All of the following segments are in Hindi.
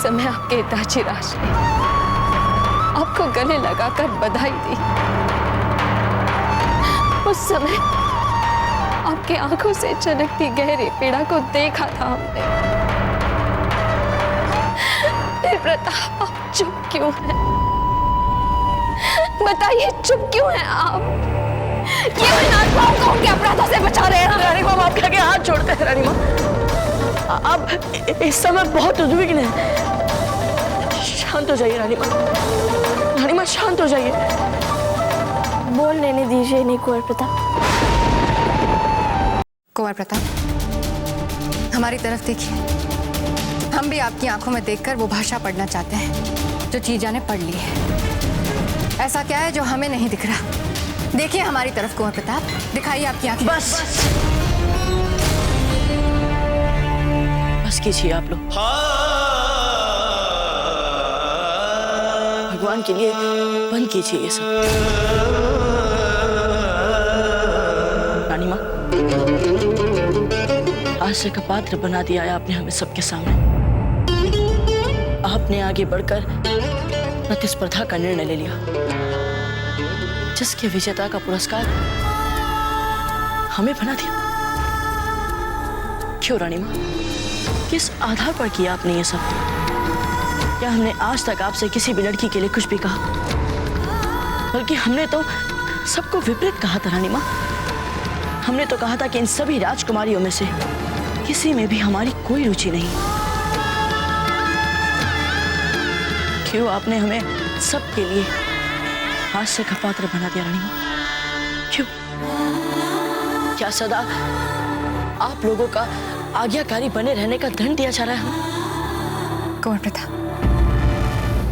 समय आपके हितैषीराज ने आपको गले लगाकर बधाई दी, उस समय आपकी आंखों से चलकती गहरी पीड़ा को देखा था हमने। फिर प्रताप, आप चुप क्यों हैं? बताइए, चुप क्यों हैं आप? क्यों इन आत्माओं को उनके अपराधों से बचा रहे हैं? रानी माँ, आपके आगे हाथ छोड़ते हैं। रानी माँ, आप इस समय बहुत उद्विग्न हैं। शांत हो जाइए रानी माँ। रानी माँ, शांत हो जाइए। बोल लेने दीजिए इन्हें कुंवर प्रताप। कुंवर प्रताप, हमारी तरफ देखिए। हम भी आपकी आंखों में देखकर वो भाषा पढ़ना चाहते हैं जो जीजा ने पढ़ ली है। ऐसा क्या है जो हमें नहीं दिख रहा? देखिए हमारी तरफ कुंवर प्रताप, दिखाइए आपकी आंखें। बस कीजिए आप लोग। भगवान के लिए बंद कीजिए ये सब। रानी माँ, आशा का पात्र बना दिया है आपने हमें सबके सामने। आपने आगे बढ़कर प्रतिस्पर्धा का निर्णय ले लिया, जिसके विजेता का पुरस्कार हमें बना दिया। क्यों रानी माँ? किस आधार पर किया आपने ये सब? क्या हमने आज तक आपसे किसी भी लड़की के लिए कुछ भी कहा? बल्कि हमने तो सबको विपरीत कहा था रानी माँ। हमने तो कहा था कि इन सभी राजकुमारियों में से किसी में भी हमारी कोई रुचि नहीं। क्यों आपने हमें सबके लिए हास्य का पात्र बना दिया रानी माँ? क्यों? क्या सदा आप लोगों का आज्ञाकारी बने रहने का दंड दिया जा रहा है? कुंवर प्रताप,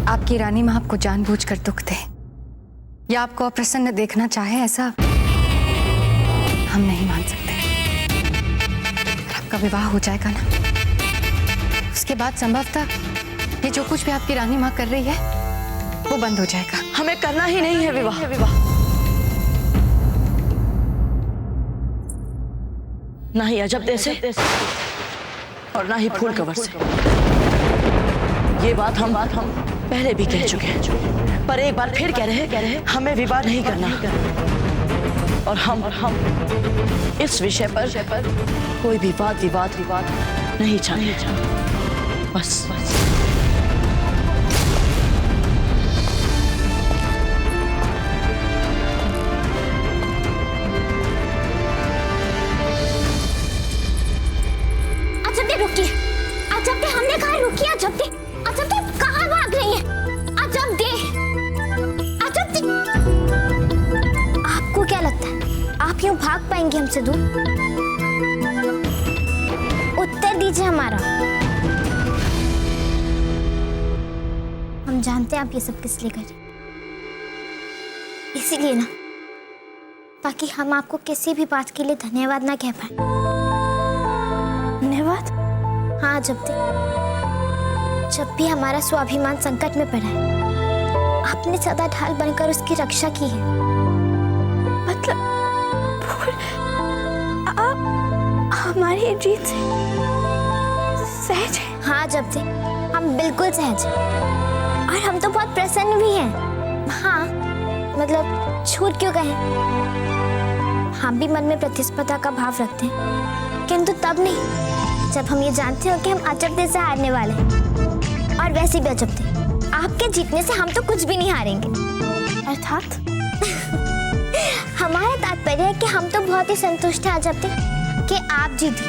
आपकी रानी माँ आपको जानबूझकर दुख दे या आपको अप्रसन्न देखना चाहे, ऐसा हम नहीं मान सकते। और आपका विवाह हो जाएगा ना, उसके बाद संभवतः ये जो कुछ भी आपकी रानी माँ कर रही है वो बंद हो जाएगा। हमें करना ही नहीं है विवाह। ना ही अजब देश से और ना ही फूल कवर से। ये बात हम पहले भी कह चुके हैं, पर एक बार फिर कह रहे हैं हमें विवाह नहीं करना। और हम इस विषय पर कोई भी वाद विवाद नहीं चाहते। बस हमने कहा रुकिए। अजब दे कहाँ भाग रही है? अजब दे। आपको क्या लगता है आप यूं भाग पाएंगे हमसे दूर? उत्तर दीजिए हमारा। हम जानते हैं आप ये सब किस लिए कर रहे हैं, इसीलिए ना, ताकि हम आपको किसी भी बात के लिए धन्यवाद ना कह पाए। धन्यवाद? हाँ, जब भी हमारा स्वाभिमान संकट में पड़ा है, आपने सदा ढाल बनकर उसकी रक्षा की है। मतलब आप हमारी जीत से सहज हैं? हाँ, हम बिल्कुल सहज हैं और हम तो बहुत प्रसन्न भी हैं। हाँ, मतलब झूठ क्यों कहें, हम भी मन में प्रतिस्पर्धा का भाव रखते हैं, किंतु तब नहीं जब हम ये जानते हो कि हम अजब से हारने वाले हैं। और वैसे भी अजब थे, आपके जीतने से हम तो कुछ भी नहीं हारेंगे। अर्थात हमारा तात्पर्य है कि हम तो बहुत ही संतुष्ट हैं अजब कि आप जीते,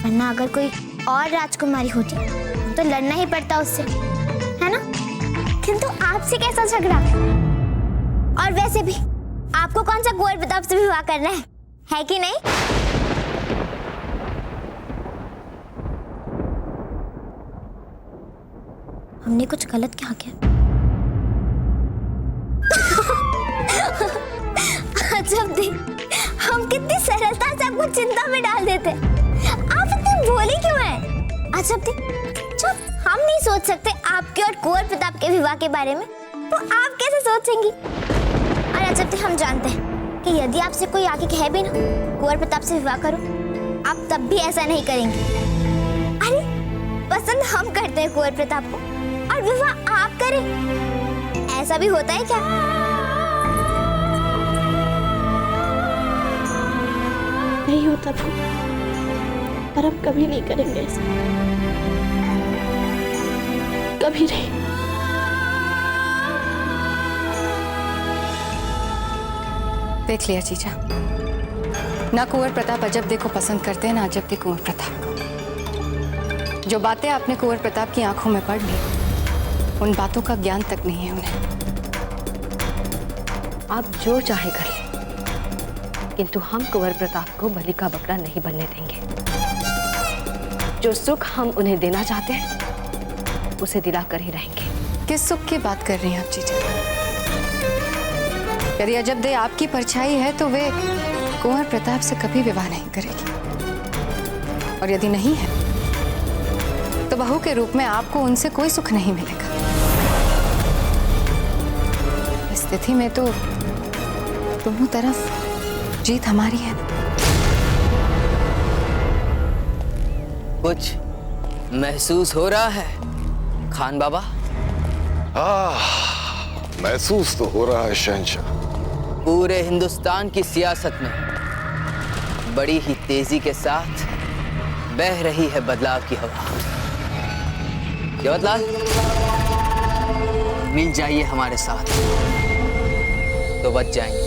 वरना अगर कोई और राजकुमारी होती तो लड़ना ही पड़ता उससे, है ना? किंतु आपसे कैसा झगड़ा? और वैसे भी आपको कौन सा कुंवर प्रताप से विवाह करना है कि नहीं? हमने कुछ गलत क्या किया? अजब दे, हम कितनी सरलता से आपको चिंता में डाल देते। आप इतने भोले क्यों हैं? अजब दे, जब हम नहीं सोच सकते आपके और कुंवर प्रताप के विवाह के बारे में, तो आप कैसे सोचेंगी? और अजब दे, हम जानते हैं कि यदि आपसे कोई आके कहे भी ना कुंवर प्रताप से विवाह करो, आप तब भी ऐसा नहीं करेंगे। अरे पसंद हम करते हैं कुंवर प्रताप को और विवाह आप करें, ऐसा भी होता है क्या? नहीं होता था, पर हम कभी नहीं करेंगे ऐसा, कभी नहीं। देख लिया जीजा, ना कुंवर प्रताप अजब को पसंद करते हैं, ना अजब के कुंवर प्रताप को। जो बातें आपने कुंवर प्रताप की आंखों में पढ़ ली, उन बातों का ज्ञान तक नहीं है उन्हें। आप जो चाहे कर लें, किंतु हम कुंवर प्रताप को बलि का बकरा नहीं बनने देंगे। जो सुख हम उन्हें देना चाहते हैं, उसे दिलाकर ही रहेंगे। किस सुख की बात कर रही हैं आप जीजा? यदि अजब दे आपकी परछाई है तो वे कुंवर प्रताप से कभी विवाह नहीं करेगी, और यदि नहीं है तो बहू के रूप में आपको उनसे कोई सुख नहीं मिलेगा। इस स्थिति में तो दोनों तरफ जीत हमारी है। कुछ महसूस हो रहा है खान बाबा? महसूस तो हो रहा है शहंशाह। पूरे हिंदुस्तान की सियासत में बड़ी ही तेजी के साथ बह रही है बदलाव की हवा। जवाहरलाल, मिल जाइए हमारे साथ तो बच जाएंगे,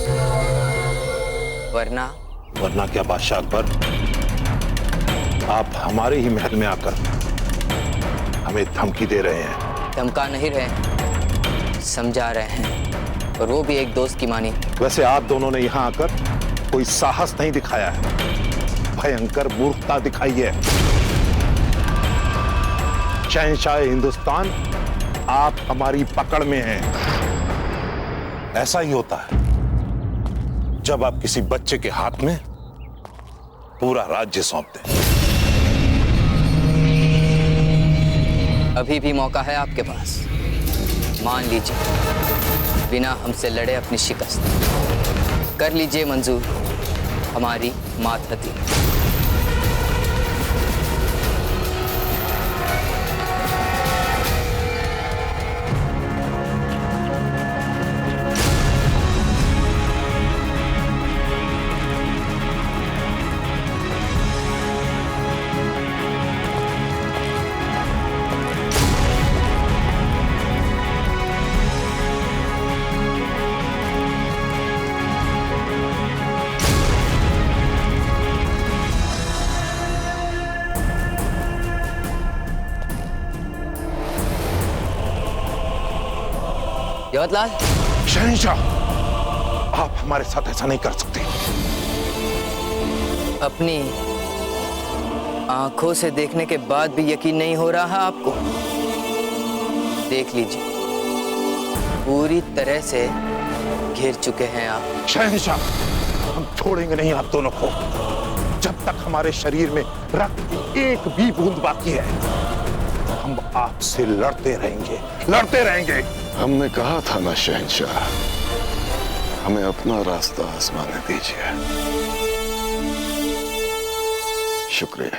वरना क्या बादशाह अकबर, आप हमारे ही महल में आकर हमें धमकी दे रहे हैं। धमका नहीं रहे, समझा रहे हैं, और वो भी एक दोस्त की मानी। वैसे आप दोनों ने यहाँ आकर कोई साहस नहीं दिखाया है, भयंकर मूर्खता दिखाई है। शहंशाह हिंदुस्तान, आप हमारी पकड़ में हैं। ऐसा ही होता है जब आप किसी बच्चे के हाथ में पूरा राज्य सौंप दें। अभी भी मौका है आपके पास, मान लीजिए, बिना हमसे लड़े अपनी शिकस्त कर लीजिए मंजूर हमारी मातहती। जवाहरलाल, शहंशाह, आप हमारे साथ ऐसा नहीं कर सकते। अपनी आंखों से देखने के बाद भी यकीन नहीं हो रहा है आपको? देख लीजिए, पूरी तरह से घिर चुके हैं आप। शहंशाह, हम छोड़ेंगे नहीं आप दोनों को जब तक हमारे शरीर में रक्त की एक भी बूंद बाकी है। हम आपसे लड़ते रहेंगे, लड़ते रहेंगे। हमने कहा था ना शहंशाह, हमें अपना रास्ता आजमाने दीजिए। शुक्रिया।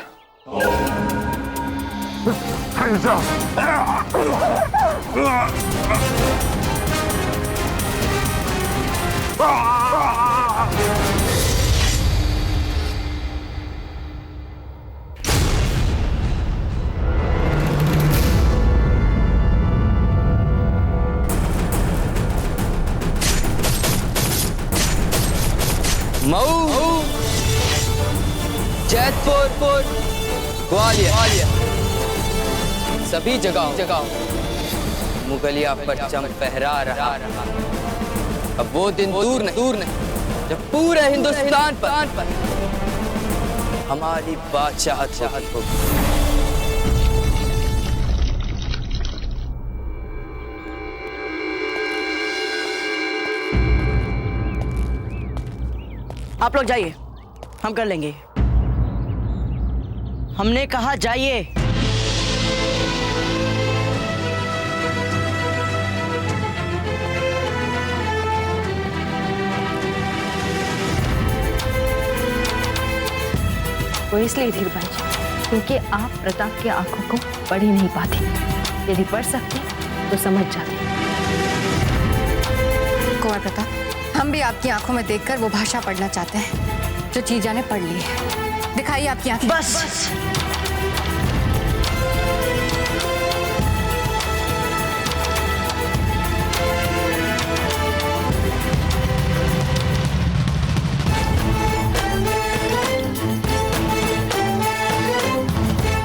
मऊ, जैतपुर, ग्वालियर, सभी जगह मुगलिया परचम फहरा रहा। अब वो दिन दूर नहीं जब पूरे हिंदुस्तान पर हमारी बादशाहत होगी। आप लोग जाइए, हम कर लेंगे। हमने कहा जाइए। वो इसलिए धीर भाई, क्योंकि आप प्रताप की आंखों को पढ़ ही नहीं पाती। यदि पढ़ सकती तो समझ जाती। कुंवर प्रताप, हम भी आपकी आंखों में देखकर वो भाषा पढ़ना चाहते हैं जो जीजा ने पढ़ ली है। दिखाइए आपकी आंखें। बस।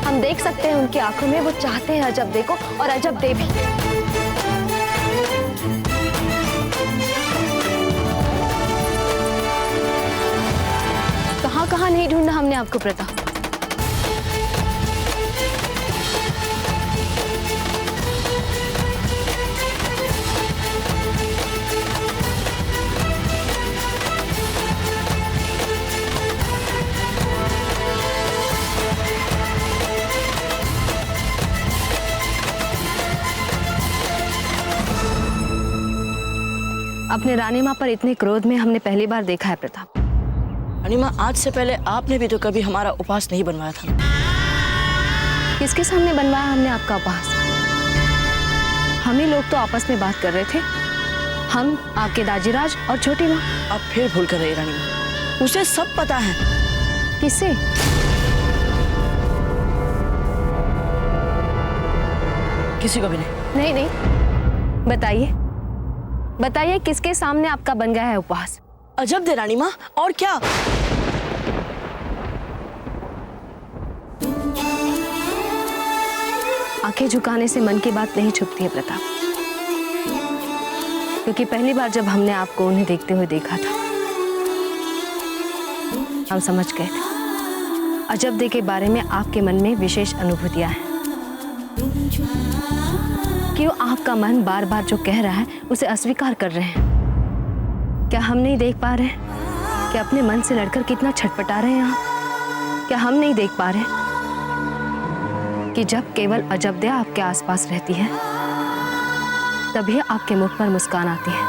हम देख सकते हैं उनकी आंखों में वो चाहते हैं अजब दे को और अजब दे भी। कहाँ नहीं ढूंढा हमने आपको प्रताप। अपने रानी माँ पर इतने क्रोध में हमने पहली बार देखा है प्रताप। रानी माँ, आज से पहले आपने भी तो कभी हमारा उपवास नहीं बनवाया था। किसके सामने बनवाया हमने आपका उपहास? हम ही लोग तो आपस में बात कर रहे थे, हम, आपके दाजीराज और छोटी माँ। आप फिर भूल कर रहे रानी माँ, उसे सब पता है। किससे? किसी को भी नहीं। नहीं, बताइए बताइए किसके सामने आपका बन गया है उपहास? अजब दे रानी माँ, और क्या? आंखें झुकाने से मन की बात नहीं छुपती है प्रताप, क्योंकि पहली बार जब हमने आपको उन्हें देखते हुए देखा था, हम समझ गए थे अजब दे के बारे में आपके मन में विशेष अनुभूतियां हैं। क्यों आपका मन बार बार जो कह रहा है उसे अस्वीकार कर रहे हैं? क्या हम नहीं देख पा रहे कि अपने मन से लड़कर कितना छटपटा रहे हैं आप? क्या हम नहीं देख पा रहे कि जब केवल अजब दे आपके आसपास रहती है तभी आपके मुख पर मुस्कान आती है?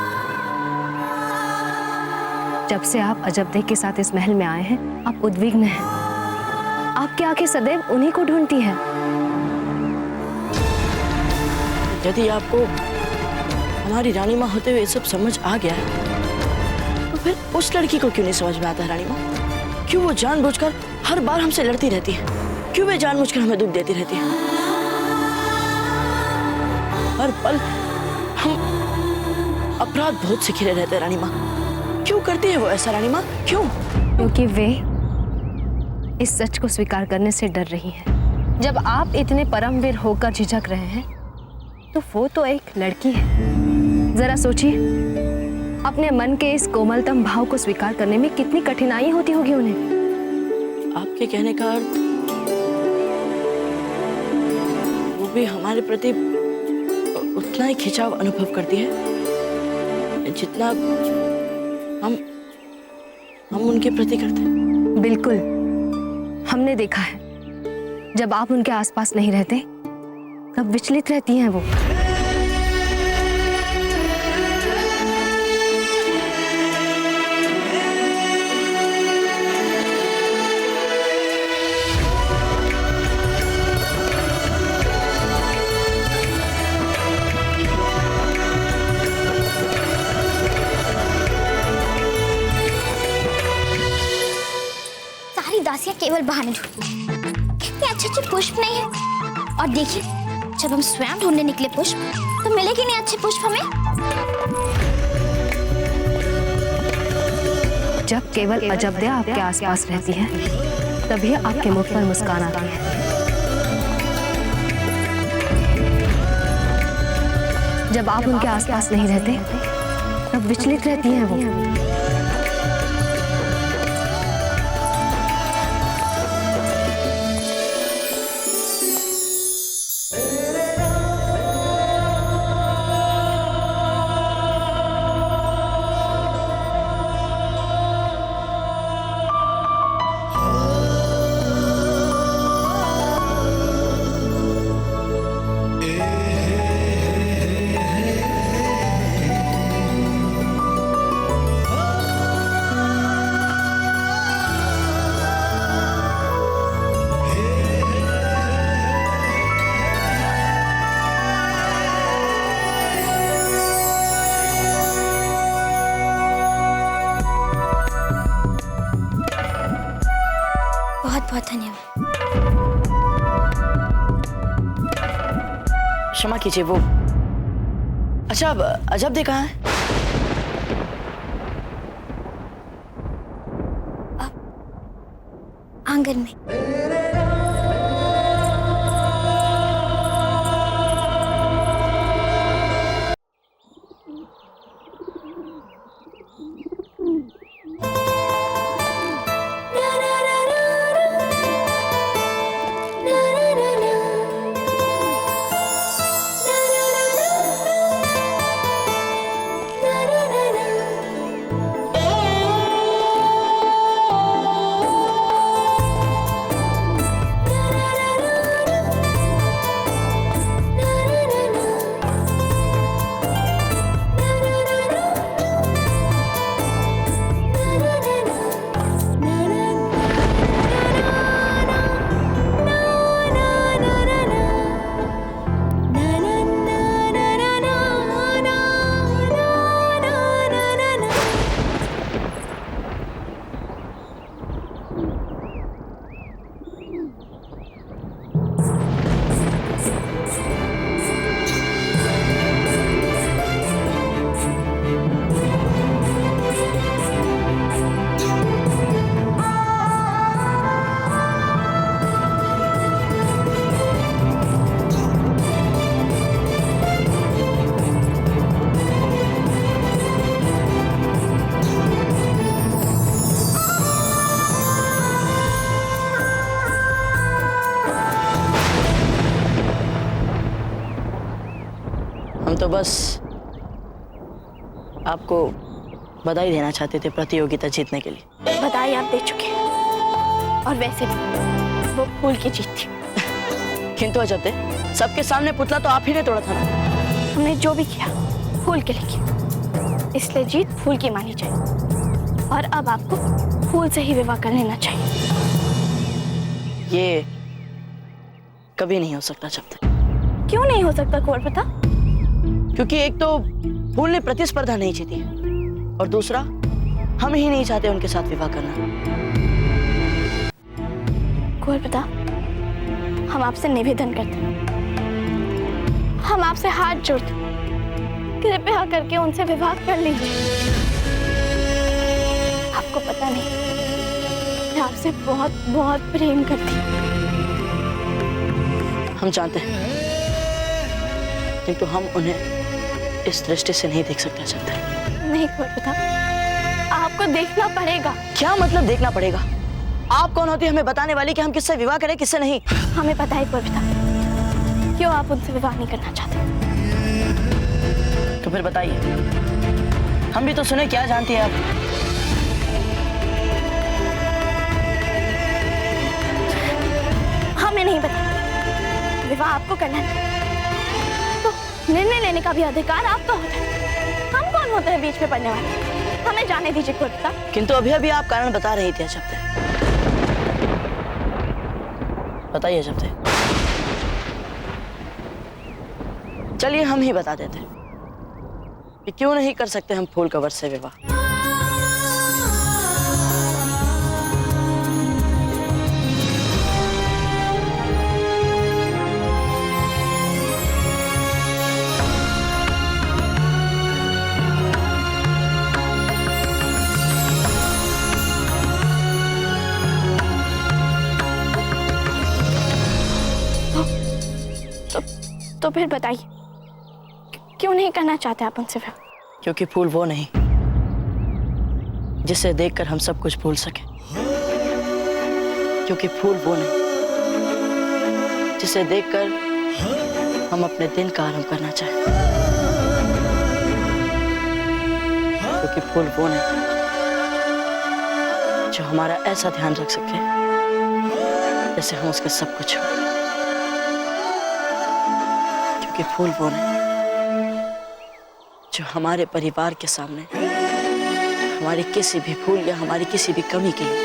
जब से आप अजब दे के साथ इस महल में आए हैं आप उद्विग्न हैं, आपकी आंखें सदैव उन्हीं को ढूंढती है। यदि आपको हमारी रानी माँ होते हुए सब समझ आ गया है तो फिर उस लड़की को क्यों नहीं समझ में आता है रानी माँ? क्यों वो जानबूझकर हर बार हमसे लड़ती रहती है? क्यों वे जानबूझकर हमें दुख देती रहती है? हर पल हम अपराध बोध से घिरे रहते हैं रानी माँ। क्यों करती है वो ऐसा रानी माँ, क्यों? क्योंकि वे इस सच को स्वीकार करने से डर रही हैं। जब आप इतने परमवीर होकर झिझक रहे हैं तो वो तो एक लड़की है। जरा सोचिए, अपने मन के इस कोमलतम भाव को स्वीकार करने में कितनी कठिनाई होती होगी उन्हें। आपके कहने का अर्थ वो भी हमारे प्रति उतना ही खिंचाव अनुभव करती है जितना हम उनके प्रति करते हैं। बिल्कुल, हमने देखा है जब आप उनके आसपास नहीं रहते तब विचलित रहती हैं वो। सारी दासियां केवल बहाने ढूंढती, कितने अच्छे अच्छे पुष्प नहीं है। और देखिए, जब हम स्वयं ढूंढने निकले पुष्प तो मिलेगी नहीं अच्छे पुष्प हमें। जब केवल अजब दे आपके आसपास रहती है तभी आपके मुख पर मुस्कान आती है। जब आप उनके आसपास नहीं रहते तब विचलित रहती हैं वो। क्षमा कीजिए, वो अच्छा अजब दे कहाँ है? आंगन में। हम तो बस आपको बधाई देना चाहते थे प्रतियोगिता जीतने के लिए। बधाई आप दे चुके हैं, और वैसे भी वो फूल की जीत थी। किंतु अजब दे, सबके सामने पुतला तो आप ही ने तोड़ा था ना। हमने जो भी किया फूल के लिए किया, इसलिए जीत फूल की मानी जाए, और अब आपको फूल से ही विवाह कर लेना चाहिए। ये कभी नहीं हो सकता जब तक। क्यों नहीं हो सकता कुंवर प्रताप? क्योंकि एक तो फूल ने प्रतिस्पर्धा नहीं जीती, और दूसरा हम ही नहीं चाहते उनके साथ विवाह करना। कुंवर प्रताप, हम आपसे निवेदन करते हैं, हम आपसे हाथ जोड़ते हैं, कृपया करके उनसे विवाह कर लीजिए। आपको पता नहीं, मैं आपसे बहुत बहुत प्रेम करती हूँ। हम जानते हैं, किंतु हम उन्हें इस दृष्टि से नहीं देख सकते जब तक। नहीं कुंवर प्रताप, आपको देखना पड़ेगा। क्या मतलब देखना पड़ेगा? आप कौन होती है हमें बताने वाली कि हम किससे विवाह करें किससे नहीं? हमें पता है कुंवर प्रताप, क्यों आप उनसे विवाह नहीं करना चाहते। तो फिर बताइए, हम भी तो सुने, क्या जानती है आप? हमें नहीं पता, विवाह आपको करना है तो निर्णय लेने का भी अधिकार आपका होता है। हम कौन होते हैं बीच में पड़ने वाले? हमें जाने दीजिए कुंवर प्रताप। किंतु अभी अभी आप कारण बता रही थी अजब दे। बताइए अजब दे। चलिए हम ही बता देते कि क्यों नहीं कर सकते हम फूल कंवर से विवाह। तो फिर बताइए, क्यों नहीं करना चाहते आप उनसे विवाह? क्योंकि फूल वो नहीं जिसे देखकर हम सब कुछ भूल सके। क्योंकि फूल वो नहीं जिसे देखकर हम अपने दिन का आरंभ करना चाहें। क्योंकि फूल वो नहीं जो हमारा ऐसा ध्यान रख सके जैसे हम उसके सब कुछ हो। क्योंकि फूल वो नहीं जो हमारे परिवार के सामने हमारी किसी भी भूल या हमारी किसी भी कमी के लिए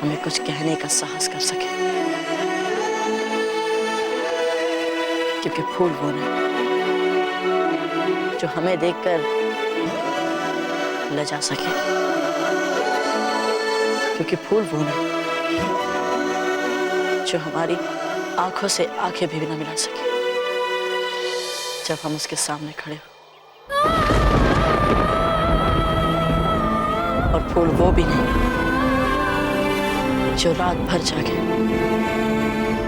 हमें कुछ कहने का साहस कर सके। क्योंकि फूल वो नहीं जो हमें देखकर लजा सके। क्योंकि फूल वो नहीं जो हमारी आंखों से आंखें भी न मिला सके जब हम उसके सामने खड़े हो। और फूल वो भी नहीं जो रात भर जागे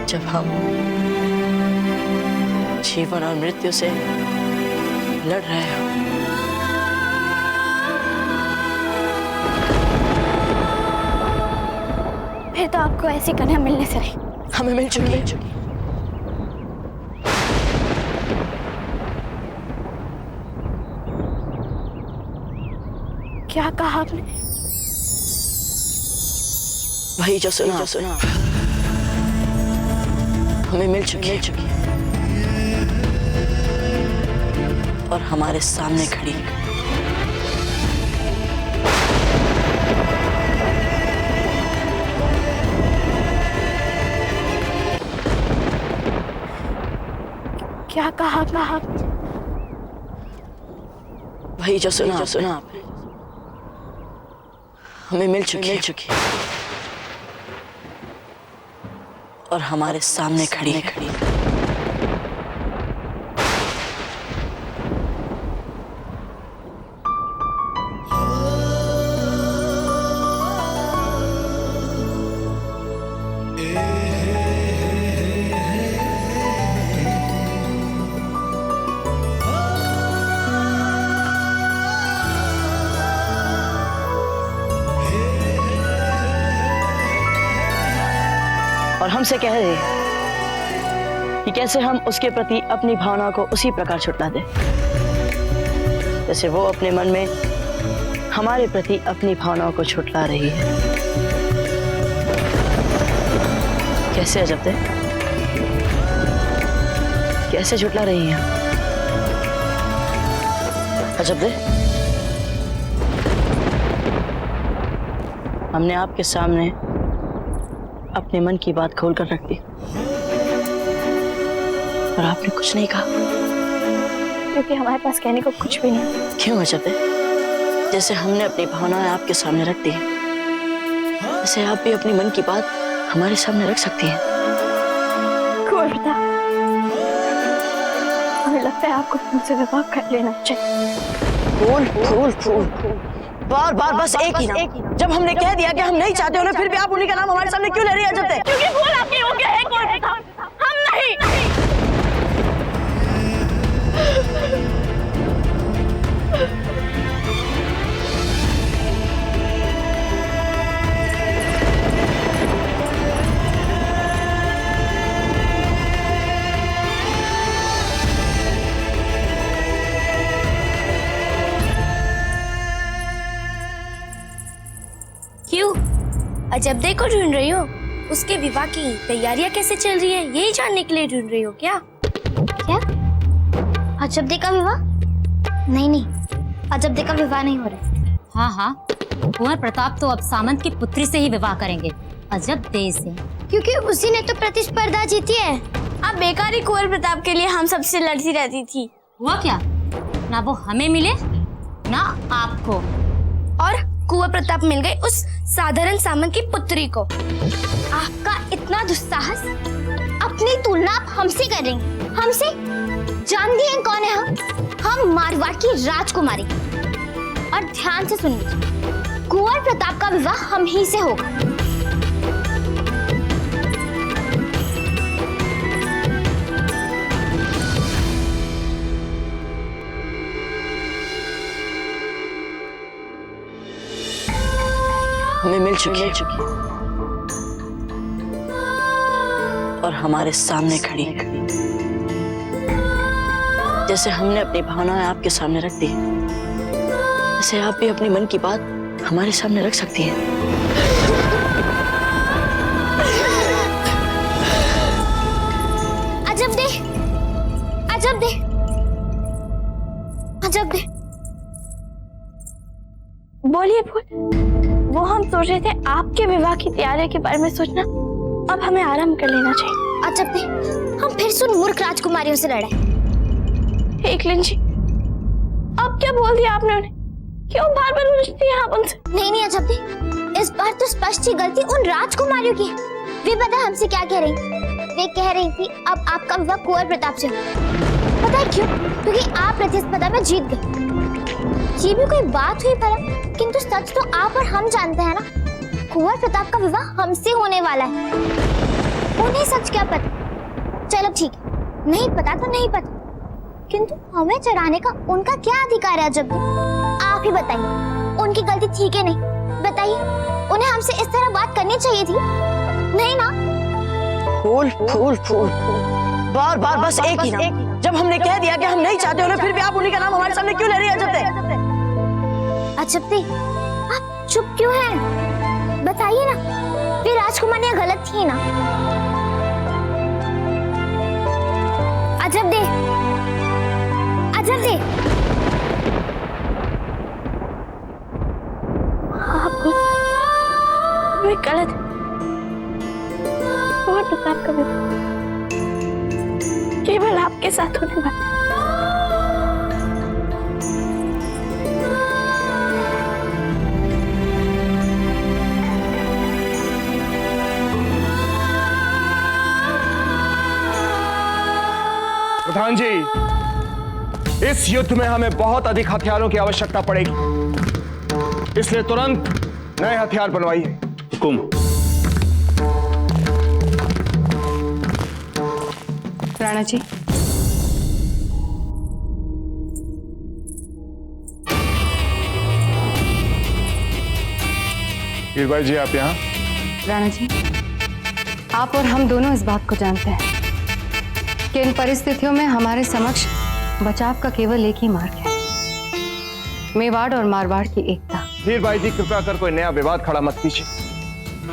जब हम जीवन और मृत्यु से लड़ रहे हो। फिर तो आपको ऐसी कन्या मिलने से नहीं, हमें मिल चुकी है। क्या कहा आपने? वही जो सुना हमें मिल चुकी है और हमारे सामने खड़ी है। क्या कहा आपने? वही जो सुना आपने हमें मिल चुकी है और हमारे सामने खड़ी है। और हमसे कह रहे हैं कि कैसे हम उसके प्रति अपनी भावना को उसी प्रकार छुटला दें जैसे वो अपने मन में हमारे प्रति अपनी भावनाओं को छुटला रही है। कैसे अजब दे, कैसे छुटला रही हैं अजब दे? हमने आपके सामने अपने मन की बात खोल कर रख दी और आपने कुछ नहीं कहा क्योंकि हमारे पास कहने को कुछ भी नहीं। क्यों अजब है? जैसे हमने अपनी भावनाएं आपके सामने रख दी वैसे आप भी अपनी मन की बात हमारे सामने रख सकती हैं। कौन बता? हमें लगता है आपको मुझसे विवाह कर लेना चाहिए। फूल बार बार बस एक ही नाम। जब हमने कह दिया कि हम नहीं चाहते उन्हें, फिर भी आप उन्हीं का नाम हमारे सामने क्यों ले रही है अजब दे? क्योंकि फूल आपके योग्य है, कौन बता? हम नहीं। क्यों अजब दे को ढूंढ रही हो? उसके विवाह की तैयारियां कैसे चल रही है यही जानने के लिए ढूंढ रही हो क्या? क्या अजब दे का विवाह? नहीं, अजब दे का विवाह नहीं हो रहा। हाँ, कुंवर प्रताप तो अब सामंत की पुत्री से ही विवाह करेंगे, अजब दे से। क्योंकि उसी ने तो प्रतिस्पर्धा जीती है। अब बेकार ही कुंवर प्रताप के लिए हम सबसे लड़ती रहती थी। हुआ क्या? ना वो हमें मिले ना आपको, और कुंवर प्रताप मिल गए उस साधारण सामंत की पुत्री को। आपका इतना दुस्साहस, अपनी तुलना आप हमसे करेंगे? हमसे? जानती हैं कौन है हम मारवाड़ की राजकुमारी। और ध्यान से सुन लीजिए, कुंवर प्रताप का विवाह हम ही से होगा। हमें मिल चुकी है और हमारे सामने खड़ी है। जैसे हमने अपनी भावनाएं आपके सामने रख दी वैसे आप भी अपनी मन की बात हमारे सामने रख सकती हैं। अजब दे, अजब दे, अजब दे, बोलिए फूल। वो हम सोच रहे थे आपके विवाह की तैयारी के बारे में सोचना, अब हमें आराम कर लेना चाहिए। अजब दे, हम फिर से मूर्ख राजकुमारियों से लड़े। एकलिन जी, अब क्या बोल दिया आपने उन्हें? क्यों बार बार उलझती हैं आप उनसे? नहीं अजब दे, इस बार तो स्पष्ट ही गलती उन राजकुमारियों की है। वे पता है हमसे क्या कह रही? वे कह रही थी अब आपका विवाह कुंवर प्रताप से हो। पता है क्यों? क्योंकि आप प्रतिस्पर्धा में जीत गए। ये भी कोई बात हुई भला? किंतु सच तो आप और हम जानते हैं ना, कुंवर प्रताप का विवाह हमसे होने वाला है। उन्हें सच क्या पता? चलो ठीक है, नहीं पता तो नहीं पता, किंतु हमें चढ़ाने का उनका क्या अधिकार है? जब आप ही बताइए, उनकी गलती थी कि नहीं? बताइए, उन्हें हमसे इस तरह बात करनी चाहिए थी? नहीं ना? फूल फूल फूल, बार बार बस एक ही नाम। जब हमने कह दिया कि हम नहीं चाहते उन्हें, फिर भी आप उन्हीं का नाम हमारे सामने क्यों ले रही हैं? अजब दे, आप चुप क्यों हैं? बताइए ना, वे राजकुमारियां गलत थी ना? अजब दे, अजब दे, आपको वे गलत और प्रताप का विवाह केवल आपके साथ होने वाला। प्रधान जी, इस युद्ध में हमें बहुत अधिक हथियारों की आवश्यकता पड़ेगी, इसलिए तुरंत नए हथियार बनवाइए। हुकुम। राणा जी, वीरबाई जी, आप यहाँ? राणा जी, आप और हम दोनों इस बात को जानते हैं कि इन परिस्थितियों में हमारे समक्ष बचाव का केवल एक ही मार्ग है, मेवाड़ और मारवाड़ की एकता। वीरबाई जी, कृपया कर कोई नया विवाद खड़ा मत कीजिए,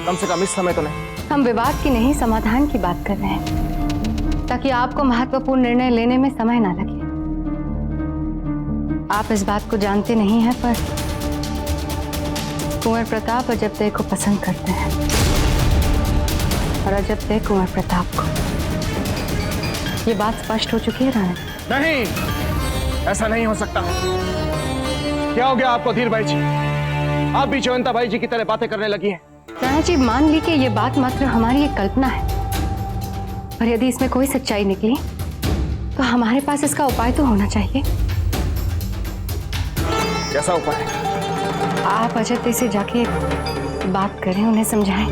कम से कम इस समय तो नहीं। हम विवाद की नहीं, समाधान की बात कर रहे हैं, ताकि आपको महत्वपूर्ण निर्णय लेने में समय ना लगे। आप इस बात को जानते नहीं हैं, पर कुंवर प्रताप अजबदे को पसंद करते हैं और अजबदे कुंवर प्रताप को। ये बात स्पष्ट हो चुकी है राणा। नहीं, ऐसा नहीं हो सकता। क्या हो गया आपको धीरबाई जी? आप भी जयंता बाई जी की तरह बातें करने लगी हैं। राणा जी, मान ली कि ये बात मात्र हमारी एक कल्पना है, पर यदि इसमें कोई सच्चाई निकली तो हमारे पास इसका उपाय तो होना चाहिए। कैसा उपाय? आप अजय से जाके बात करें, उन्हें समझाएं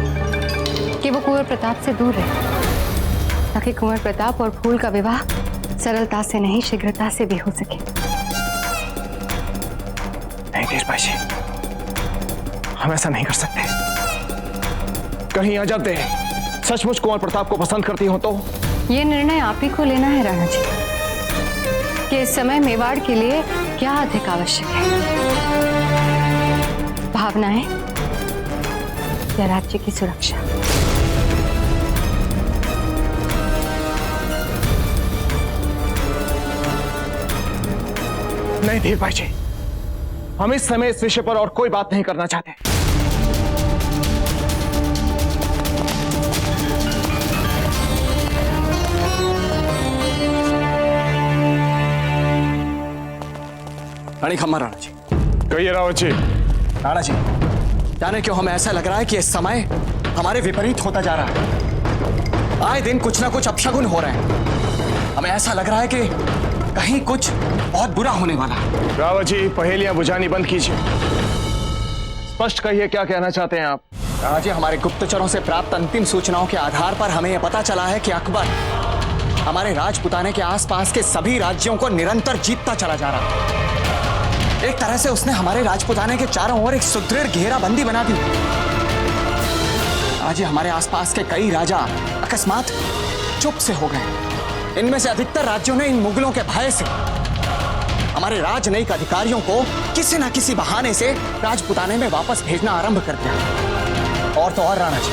कि वो कुंवर प्रताप से दूर रहे, ताकि कुंवर प्रताप और फूल का विवाह सरलता से नहीं, शीघ्रता से भी हो सके। नहीं धीरबाई जी, हम ऐसा नहीं कर सकते। कहीं अजबदे सचमुच कुंवर प्रताप को पसंद करती हो तो? ये निर्णय आप ही को लेना है राणा जी, कि इस समय मेवाड़ के लिए क्या अधिक आवश्यक है, भावनाएं या राज्य की सुरक्षा। नहीं धीरबाई जी, हम इस समय इस विषय पर और कोई बात नहीं करना चाहते। रानी खम्मा राणा जी। कहिए रावत जी। राणा जी, जाने क्यों हमें ऐसा लग रहा है कि इस समय हमारे विपरीत होता जा रहा है। आए दिन कुछ ना कुछ अपशगुन हो रहे हैं। हमें ऐसा लग रहा है कि कहीं कुछ बहुत बुरा होने वाला है। रावत जी, पहेलियां बुझानी बंद कीजिए, स्पष्ट कहिए क्या कहना चाहते हैं आप। राणा जी, हमारे गुप्तचरों से प्राप्त अंतिम सूचनाओं के आधार पर हमें यह पता चला है कि अकबर हमारे राजपुताने के आसपास के सभी राज्यों को निरंतर जीतता चला जा रहा है। एक तरह से उसने हमारे राजपुताने के चारों ओर एक सुदृढ़ घेराबंदी बना दी। आज हमारे आसपास के कई राजा अकस्मात चुप से हो गए। इनमें से अधिकतर राज्यों ने इन मुगलों के भय से हमारे राजनयिक अधिकारियों को किसी न किसी बहाने से राजपुताने में वापस भेजना आरंभ कर दिया। और तो और राणा जी,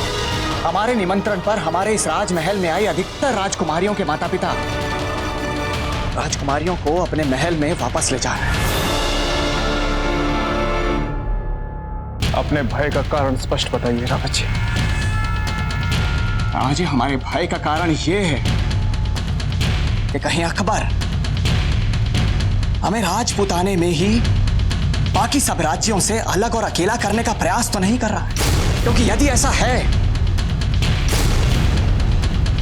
हमारे निमंत्रण पर हमारे इस राजमहल में आई अधिकतर राजकुमारियों के माता पिता राजकुमारियों को अपने महल में वापस ले जा रहे हैं। अपने भय का कारण स्पष्ट बताइए रावत जी। राणा जी, हमारे भय का कारण यह है कि कहीं अकबर हमें राजपुताने में ही बाकी सब राज्यों से अलग और अकेला करने का प्रयास तो नहीं कर रहा है। क्योंकि यदि ऐसा है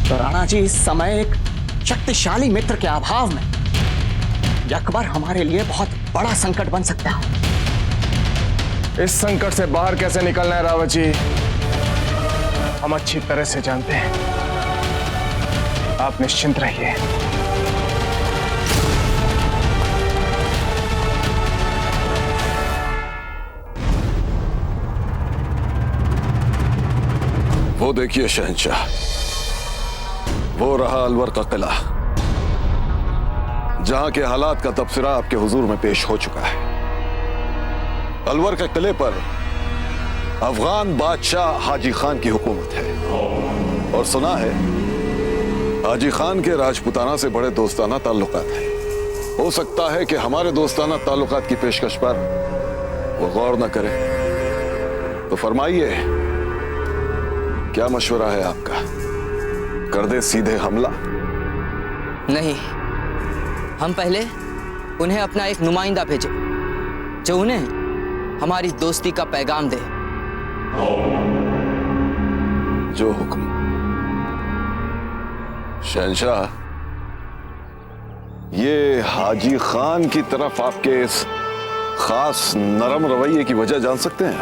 तो राणा जी, इस समय एक शक्तिशाली मित्र के अभाव में यह अकबर हमारे लिए बहुत बड़ा संकट बन सकता है। इस संकट से बाहर कैसे निकलना है रावत जी, हम अच्छी तरह से जानते हैं। आप निश्चिंत रहिए। वो देखिए शहंशाह, वो रहा अलवर का किला, जहां के हालात का तबसरा आपके हुजूर में पेश हो चुका है। अलवर के किले पर अफगान बादशाह हाजी खान की हुकूमत है और सुना है हाजी खान के राजपुताना से बड़े दोस्ताना ताल्लुकात हैं। हो सकता है कि हमारे दोस्ताना ताल्लुकात की पेशकश पर वो गौर न करे। तो फरमाइए, क्या मशवरा है आपका? कर दे सीधे हमला? नहीं, हम पहले उन्हें अपना एक नुमाइंदा भेजे जो उन्हें हमारी दोस्ती का पैगाम दे। जो हुक्म। शहंशाह, ये हाजी खान की तरफ आपके इस खास नरम रवैये की वजह जान सकते हैं?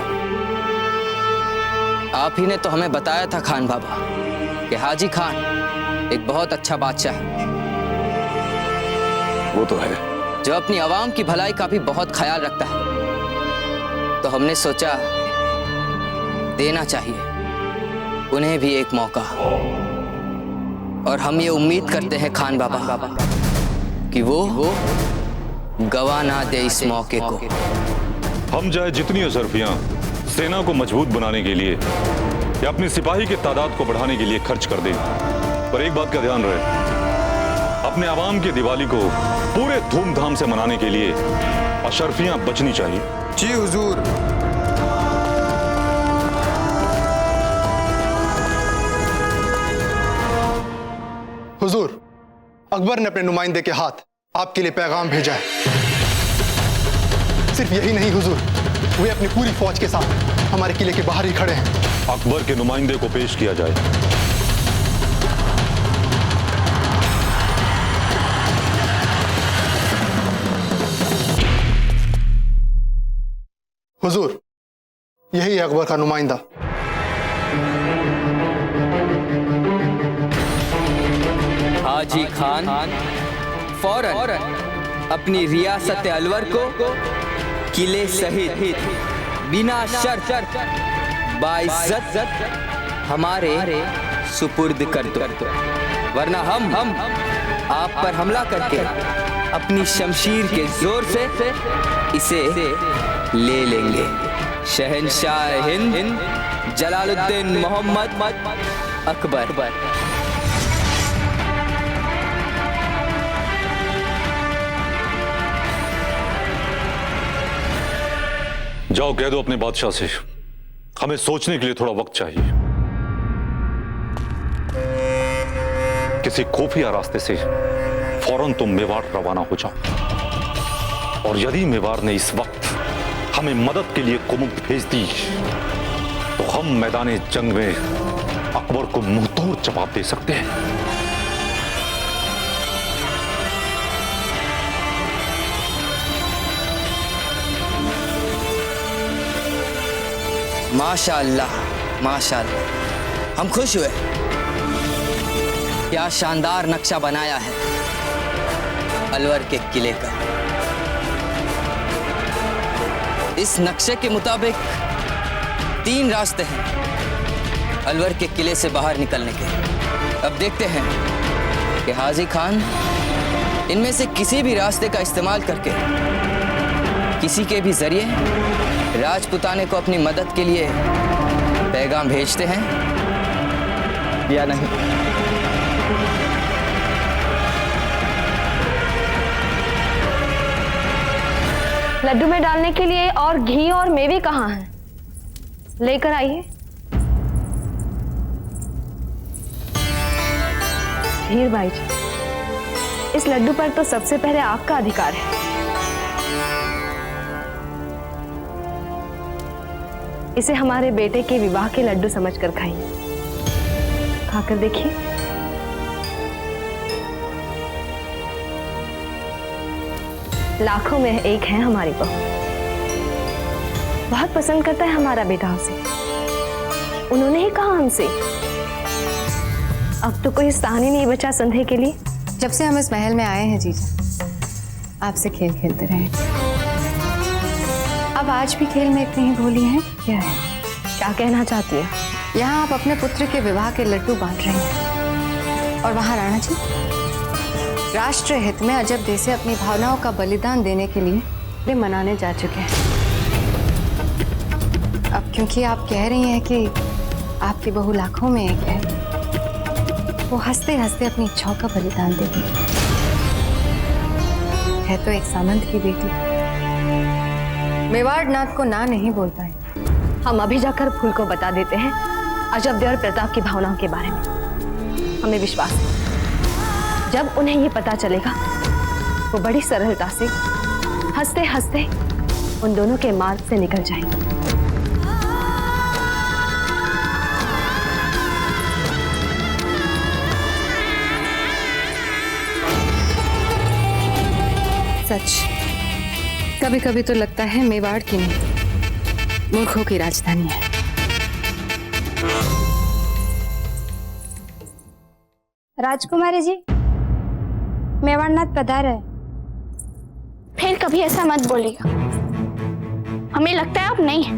आप ही ने तो हमें बताया था खान बाबा कि हाजी खान एक बहुत अच्छा बादशाह है। वो तो है, जो अपनी आवाम की भलाई का भी बहुत ख्याल रखता है। तो हमने सोचा देना चाहिए उन्हें भी एक मौका। और हम ये उम्मीद करते हैं खान बाबा कि वो गवा ना दे इस मौके को। हम चाहे जितनी असरफियां सेना को मजबूत बनाने के लिए या अपनी सिपाही की तादाद को बढ़ाने के लिए खर्च कर दें, पर एक बात का ध्यान रहे, अपने आवाम की दिवाली को पूरे धूमधाम से मनाने के लिए अशरफियां बचनी चाहिए। जी हुजूर। हुजूर, अकबर ने अपने नुमाइंदे के हाथ आपके लिए पैगाम भेजा है। सिर्फ यही नहीं हुजूर, वे अपनी पूरी फौज के साथ हमारे किले के बाहर ही खड़े हैं। अकबर के नुमाइंदे को पेश किया जाए। हुजूर, यही है अकबर का नुमाइंदा। हाजी खान फौरन अपनी रियासत अलवर को किले सहित बिना शर्त बाइज्जत हमारे सुपुर्द कर दो, वरना हम आप पर हमला करके अपनी शमशीर के जोर से इसे ले लेंगे। शहंशाह हिंद जलालुद्दीन मोहम्मद अकबर। जाओ कह दो अपने बादशाह से हमें सोचने के लिए थोड़ा वक्त चाहिए। किसी खुफिया रास्ते से फौरन तुम मेवाड़ रवाना हो जाओ और यदि मेवाड़ ने इस वक्त हमें मदद के लिए कुमुक भेज दी तो हम मैदान जंग में अकबर को मुंहतोड़ जवाब दे सकते हैं। माशाअल्लाह, माशाअल्लाह, हम खुश हुए। क्या शानदार नक्शा बनाया है अलवर के किले का। इस नक्शे के मुताबिक 3 रास्ते हैं अलवर के किले से बाहर निकलने के। अब देखते हैं कि हाजी खान इनमें से किसी भी रास्ते का इस्तेमाल करके किसी के भी जरिए राजपुताने को अपनी मदद के लिए पैगाम भेजते हैं या नहीं। लड्डू में डालने के लिए और घी और मेवे कहाँ हैं? लेकर आइए। हीर भाई जी, इस लड्डू पर तो सबसे पहले आपका अधिकार है। इसे हमारे बेटे के विवाह के लड्डू समझकर खाइए। खाकर देखिए। लाखों में एक है हमारी बहू। बहुत पसंद करता है हमारा बेटा उसे। उन्होंने ही कहा हमसे। अब तो कोई स्थान ही नहीं बचा संदेह के लिए। जब से हम इस महल में आए हैं जीजा, आपसे खेल खेलते रहे। अब आज भी खेल में इतनी ही भोली हैं क्या है? क्या कहना चाहती है? यहाँ आप अपने पुत्र के विवाह के लड्डू बांट रहे हैं और वहाँ राणा जी राष्ट्र हित में अजब देश से अपनी भावनाओं का बलिदान देने के लिए मनाने जा चुके हैं। अब क्योंकि आप कह रही हैं कि आपकी बहू लाखों में एक है, वो हंसते हंसते अपनी इच्छाओं का बलिदान देगी। है तो एक सामंत की बेटी, मेवाड़ नाथ को ना नहीं बोल पाए। हम अभी जाकर फूल को बता देते हैं अजब देव और प्रताप की भावनाओं के बारे में। हमें विश्वास है जब उन्हें ये पता चलेगा वो बड़ी सरलता से हंसते हंसते उन दोनों के मार्ग से निकल जाएंगे। सच, कभी कभी तो लगता है मेवाड़ की नहीं, मूर्खों की राजधानी है। राजकुमारी जी, मेवाड़नाथ पधार है। फिर कभी ऐसा मत बोलिएगा। हमें लगता है आप नहीं है,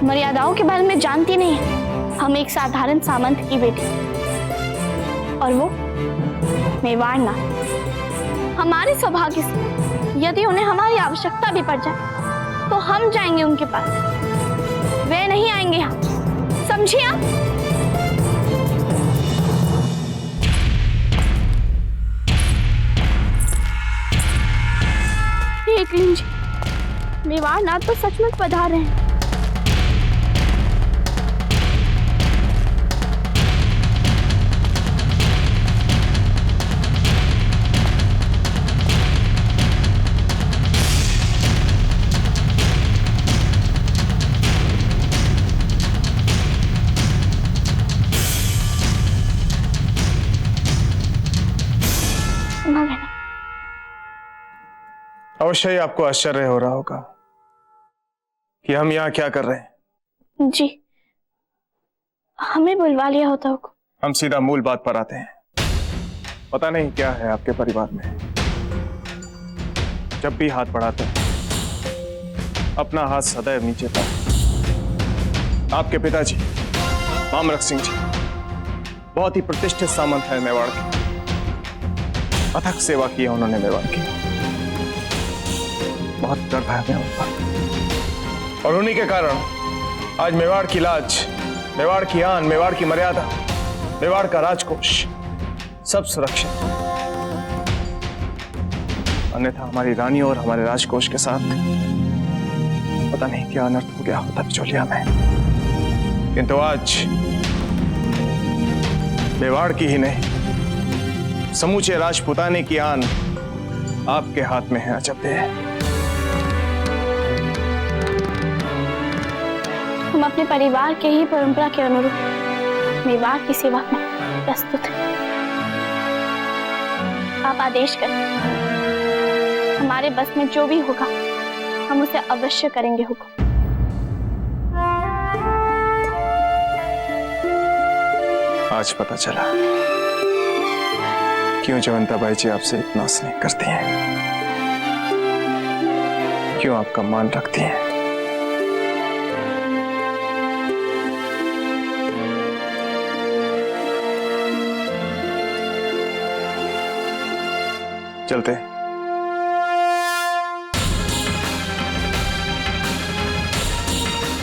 मर्यादाओं के बारे में जानती नहीं है। हम एक साधारण सामंत की बेटी और वो मेवाड़नाथ। हमारे सौभाग्य से यदि उन्हें हमारी आवश्यकता भी पड़ जाए तो हम जाएंगे उनके पास, वे नहीं आएंगे यहाँ। समझिए आप? देख लीजिए, मेवाड़नाथ तो सचमुच पधार रहे हैं। अवश्य ही आपको आश्चर्य हो रहा होगा कि हम यहाँ क्या कर रहे हैं। जी, हमें बुलवा लिया होता हुक्म। हम सीधा मूल बात पर आते हैं। पता नहीं क्या है आपके परिवार में, जब भी हाथ बढ़ाते हैं अपना हाथ सदैव नीचे पर। आपके पिताजी मामरक सिंह जी बहुत ही प्रतिष्ठित सामंत है मेवाड़ के। अथक सेवा की है उन्होंने मेवाड़ की, बहुत गर्व है उन पर। और उन्हीं के कारण आज मेवाड़ की लाज, मेवाड़ की आन, मेवाड़ की मर्यादा, मेवाड़ का राजकोष सब सुरक्षित। अन्यथा हमारी रानी और हमारे राजकोष के साथ पता नहीं क्या अनर्थ हो गया होता बिचौलिया में। किंतु आज मेवाड़ की ही नहीं, समूचे राजपुताने की आन आपके हाथ में है अजबदेह। हम अपने परिवार के ही परंपरा के अनुरूप मेवाड़ की सेवा में प्रस्तुत हैं। आप आदेश करें, हमारे बस में जो भी होगा हम उसे अवश्य करेंगे हुक्म। आज पता चला क्यों जयवंताबाई जी आपसे इतना स्नेह करती हैं, क्यों आपका मान रखती हैं। चलते हैं।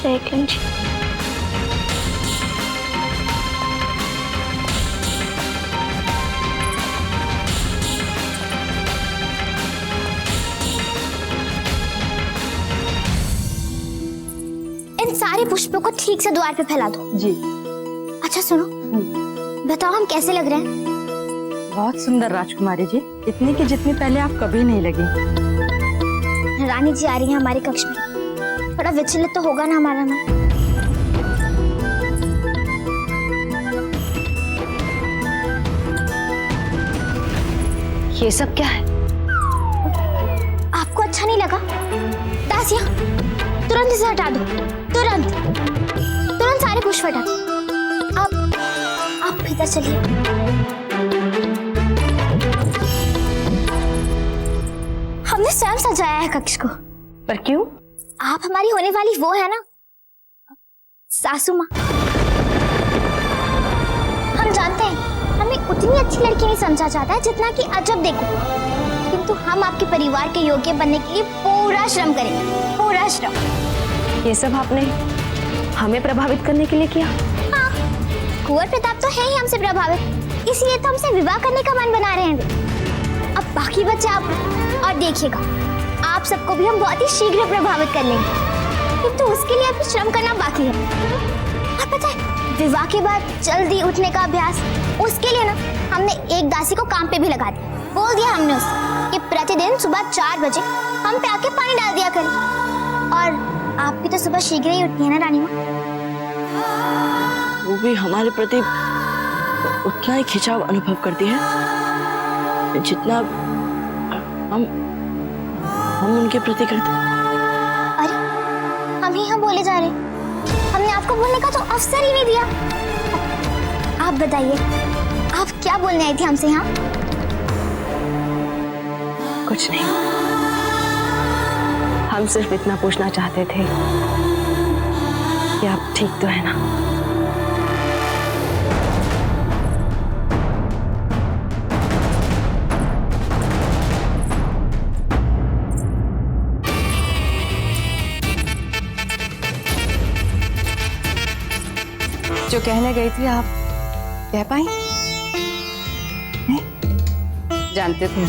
देख लीजिए, इन सारे पुष्पों को ठीक से द्वार पे फैला दो। जी। अच्छा सुनो, बताओ हम कैसे लग रहे हैं? बहुत सुंदर राजकुमारी जी, इतनी की जितनी पहले आप कभी नहीं लगी। रानी जी आ रही है हमारे कक्ष में, थोड़ा विचलित तो होगा ना हमारा मन। ये सब क्या है? अच्छा नहीं लगा? दासिया, तुरंत इसे हटा दो, तुरंत तुरंत सारे पुष्प हटा दो। आप भीतर चलिए। हमने स्वयं सजाया है कक्ष को। पर क्यों? आप हमारी होने वाली वो है ना, सासू माँ। हम जानते हैं हमें उतनी अच्छी लड़की नहीं समझा जाता है जितना कि अजब देखो, किंतु हम आपके परिवार के योग्य बनने के लिए पूरा श्रम करेंगे, पूरा श्रम। ये सब आपने हमें प्रभावित करने के लिए किया? हाँ, कुंवर प्रताप तो है ही हमसे प्रभावित, इसलिए तो हमसे विवाह करने का मन बना रहे हैं। अब बाकी बच्चे आप, और देखिएगा आप सबको भी हम बहुत ही शीघ्र प्रभावित कर लेंगे, किंतु उसके लिए अभी श्रम करना बाकी है। और पता है, विवाह के बाद जल्दी उठने का अभ्यास, उसके लिए ना हमने एक दासी को काम पे भी लगा दिया। बोल दिया हमने उससे कि प्रतिदिन सुबह 4 बजे हम पे आके पानी डाल दिया करें। और आप भी तो सुबह शीघ्र ही उठती है ना रानी माँ? वो भी हमारे प्रति उतना ही खिंचाव अनुभव करती है जितना हम उनके प्रति करते हैं। अरे हम ही हम बोले जा रहे, हमने आपको बोलने का तो अवसर ही नहीं दिया। आप बताइए, आप क्या बोलने आई थी हमसे यहाँ? कुछ नहीं, हम सिर्फ इतना पूछना चाहते थे कि आप ठीक तो है ना? जो कहने गई थी आप कह पाई? नहीं? जानते थे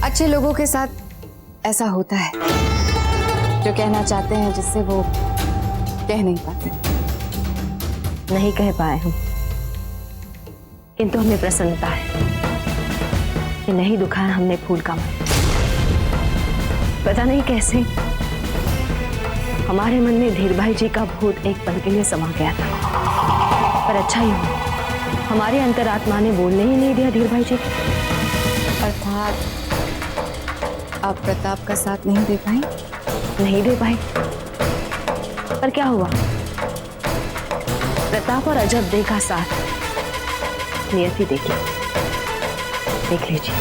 अच्छे लोगों के साथ ऐसा होता है, जो कहना चाहते हैं जिससे वो कह नहीं पाते। नहीं कह पाए हम, किंतु हमें प्रसन्नता है कि नहीं दुखाया हमने फूल का मन। पता नहीं कैसे हमारे मन में धीर भाई जी का भूत एक पल के लिए समा गया था, पर अच्छा ही हुआ, हमारी अंतरात्मा ने बोलने ही नहीं दिया धीर भाई जी। अर्थात आप प्रताप का साथ नहीं दे पाई? नहीं दे पाई, पर क्या हुआ, प्रताप और अजब दे का साथ नियति देखी, देख लीजिए।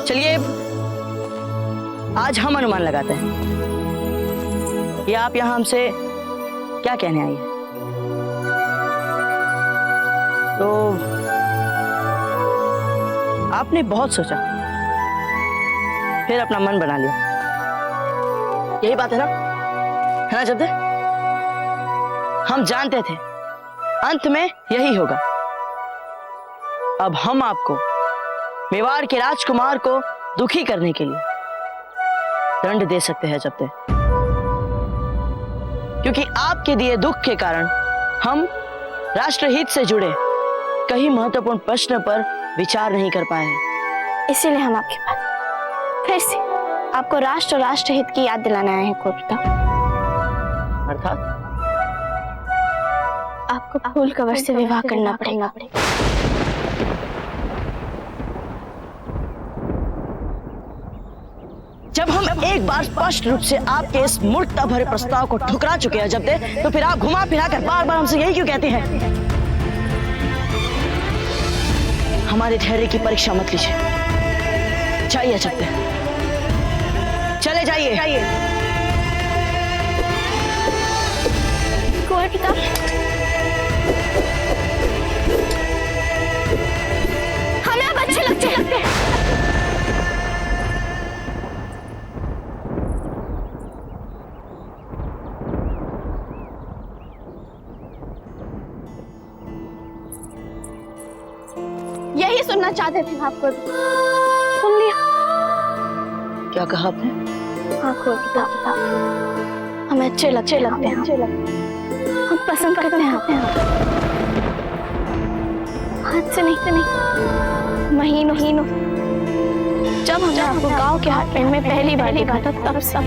चलिए आज हम अनुमान लगाते हैं कि आप यहां हमसे क्या कहने आई हैं। तो आपने बहुत सोचा, फिर अपना मन बना लिया, यही बात है ना? है ना जब्दे? हम जानते थे अंत में यही होगा। अब हम आपको, मेवाड़ के राजकुमार को दुखी करने के लिए दंड दे सकते हैं जब्दे, क्योंकि आपके दिए दुख के कारण हम राष्ट्रहित से जुड़े कई महत्वपूर्ण प्रश्न पर विचार नहीं कर पाए हैं। इसीलिए हम आपके पास फिर से आपको राष्ट्र और राष्ट्रहित की याद दिलाने आए हैं कुंवर। अर्थात आपको फूल कंवर से विवाह करना पड़ेगा। जब हम एक बार स्पष्ट रूप से आपके इस मूर्खता भरे प्रस्ताव को ठुकरा चुके हैं जब्दे, तो फिर आप घुमा फिरा कर बार बार हमसे यही क्यों कहते हैं? हमारे धैर्य की परीक्षा मत लीजिए। जाइए जब्दे, चले जाइए। कुंवर प्रताप, हमें अब अच्छे लगते हैं। यही सुनना चाहते थे आपको, सुन लिया। क्या कहा आपने? हाँ कुंवर प्रताप, हमें अच्छे लगते हैं, हम पसंद करते हैं। आज से नहीं, महीनों जब हमने आपको गांव के हाट में पहली बार देखा था तब सब।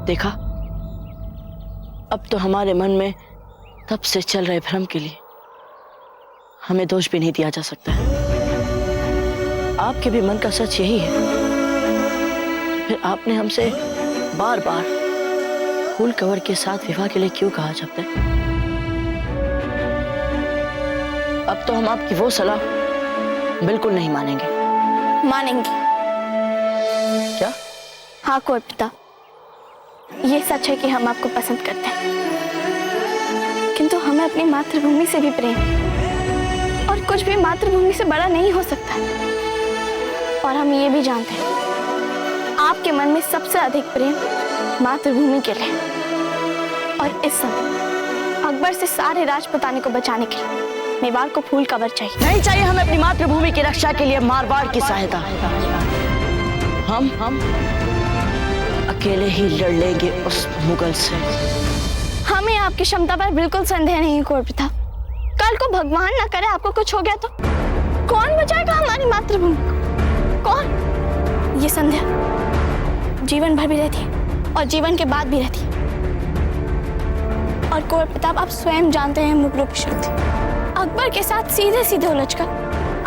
देखा, अब तो हमारे मन में तब से चल रहे भ्रम के लिए हमें दोष भी नहीं दिया जा सकता है। आपके भी मन का सच यही है, फिर आपने हमसे बार बार फूल कवर के साथ विवाह के लिए क्यों कहा जब तक? अब तो हम आपकी वो सलाह बिल्कुल नहीं मानेंगे। मानेंगे क्या? हाँ कोई पिता, ये सच है कि हम आपको पसंद करते हैं, किंतु हमें अपनी मातृभूमि से भी प्रेम, और कुछ भी मातृभूमि से बड़ा नहीं हो सकता। और हम ये भी जानते हैं आपके मन में सबसे अधिक प्रेम मातृभूमि के लिए। और इस समय अकबर से सारे राजपुताने को बचाने के लिए मेवाड़ को फूल कवर चाहिए। नहीं चाहिए हमें अपनी मातृभूमि की रक्षा के लिए मारवाड़ की सहायता। हम अकेले ही लड़ लेंगे उस मुगल से। हमें आपकी क्षमता पर बिल्कुल संदेह नहीं है कौर प्रताप। कल को भगवान ना करे आपको कुछ हो गया तो कौन बचाएगा हमारी मातृभूमि को? कौन? ये संदेह जीवन भर भी रहती है और जीवन के बाद भी रहती है। और कौर प्रताप, आप स्वयं जानते हैं मुगलों की शक्ति। अकबर के साथ सीधे सीधे उलझकर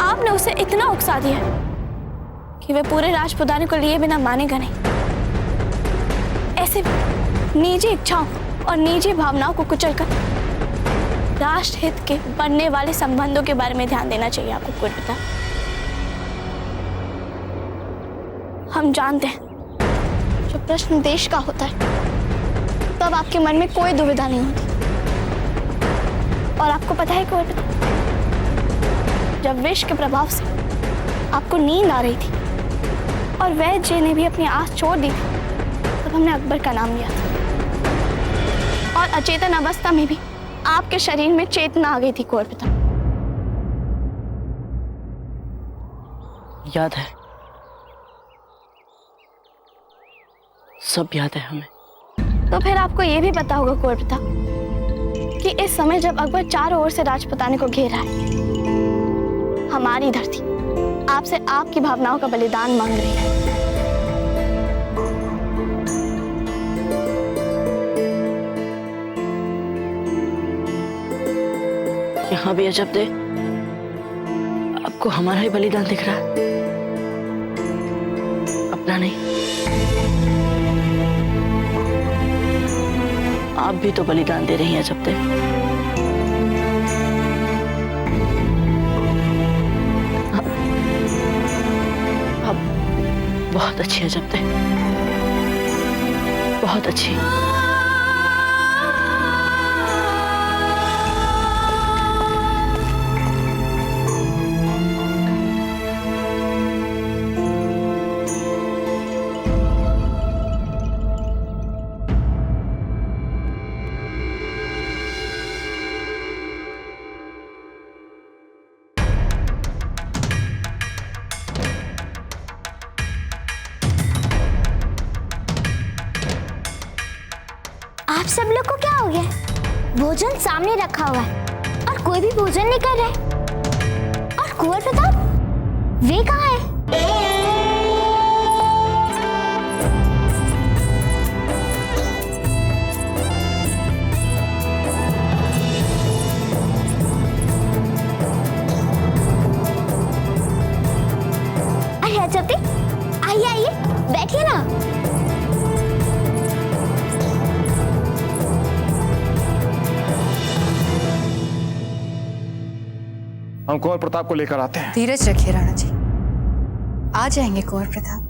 आपने उसे इतना उकसा दिया कि वे पूरे राजपुताने को लिए बिना मानेगा नहीं। ऐसे निजी इच्छाओं और निजी भावनाओं को कुचलकर राष्ट्र हित के बनने वाले संबंधों के बारे में ध्यान देना चाहिए आपको कौर प्रताप। हम जानते हैं जब प्रश्न देश का होता है तब आपके मन में कोई दुविधा नहीं होती। और आपको पता है कौर प्रताप, जब विष के प्रभाव से आपको नींद आ रही थी और वैद्य जी ने भी अपनी आस छोड़ दी थी, तब हमने अकबर का नाम लिया था। और अचेतन अवस्था में भी आपके शरीर में चेतना आ गई थी कौर प्रताप। याद है, सब याद है हमें। तो फिर आपको यह भी पता होगा कौर प्रताप कि इस समय जब अकबर चारों ओर से राजपुताने को घेर रहा है, हमारी धरती आपसे आपकी भावनाओं का बलिदान मांग रही है। यहाँ भी अजब दे, आपको हमारा ही बलिदान दिख रहा है, अपना नहीं। आप भी तो बलिदान दे रही हैं अजब दे। आप बहुत अच्छी अजब दे, बहुत अच्छी। आप सब लोग को क्या हो गया? भोजन सामने रखा हुआ है और कोई भी भोजन नहीं कर रहा है। और कुंवर प्रताप, वे कहाँ है? अरे अजब, आइए आइए, बैठिए ना। हम कुंवर प्रताप को लेकर आते हैं। धीरज रखिए राणा जी, आ जाएंगे कुंवर प्रताप।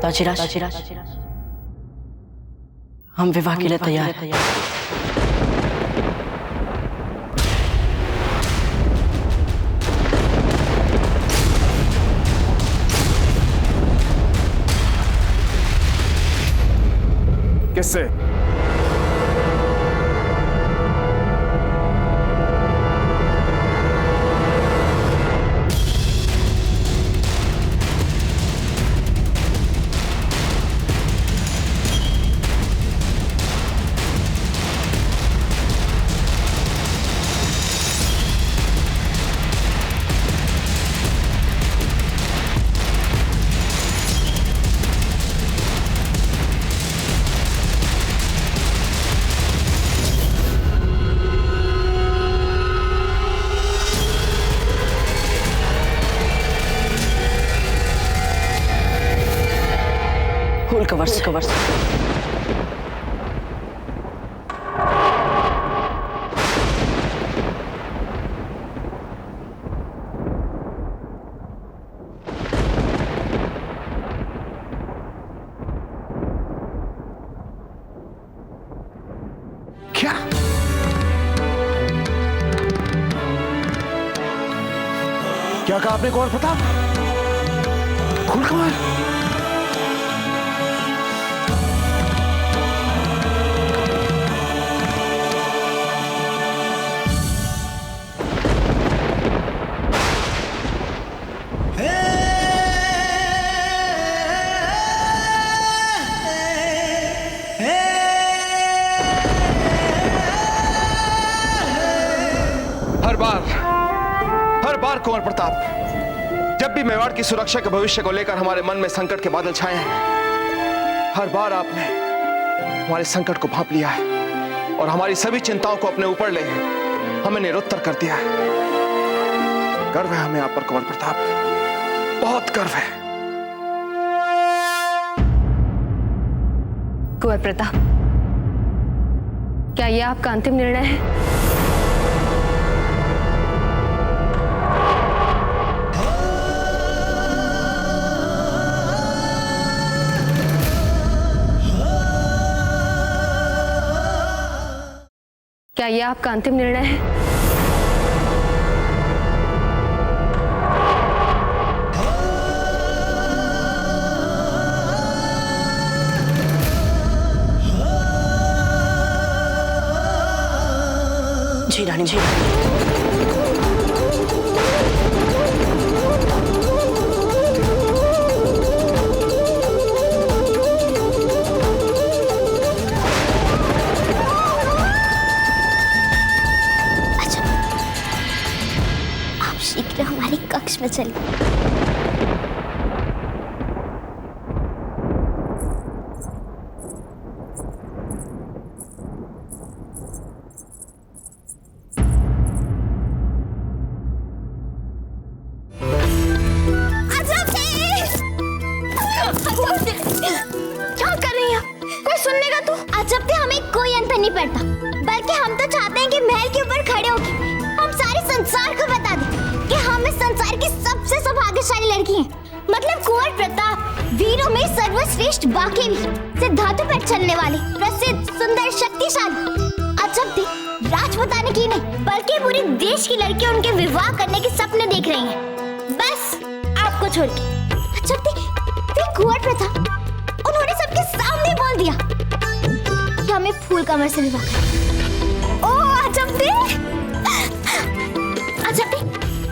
ताजिराज, हम विवाह के लिए तैयार हैं। किससे? फूल कवर से क्या कहा आपने कुंवर प्रताप? फूल कवर? हर बार कुंवर प्रताप, जब भी मेवाड़ की सुरक्षा के भविष्य को लेकर हमारे मन में संकट के बादल छाए हैं, हर बार आपने हमारे संकट को भांप लिया है और हमारी सभी चिंताओं को अपने ऊपर ले हमें निरुत्तर कर दिया है। गर्व है हमें आप पर कुंवर प्रताप, बहुत गर्व है। कुंवर प्रताप, क्या यह आपका अंतिम निर्णय है? क्या यह आपका अंतिम निर्णय है? जी रानी जी। शीघ्र हमारे कक्ष में चलिए। क्या कर रही हैं? कोई सुनने का तो? अजब से हमें कोई अंतर नहीं पड़ता, बल्कि हम तो चाहते हैं कि महल के ऊपर खड़े होकर हम सारे संसार को बता दें कि हम इस संसार की सबसे सौभाग्यशाली लड़की हैं। मतलब कुंवर प्रताप, वीरों में सर्वश्रेष्ठ, बाकी भी सिद्धांतों पर चलने वाली, प्रसिद्ध, सुंदर, शक्तिशाली। अजब थी राजपुताने की नहीं, बल्कि पूरे देश की लड़कियां उनके विवाह करने के सपने देख रही हैं, बस आपको छोड़ के। अजब थी फिर कुंवर प्रताप, उन्होंने सबके सामने बोल दिया कि हमें फूल कमर से विवाह करना। ओह अजब थी, अजब थी।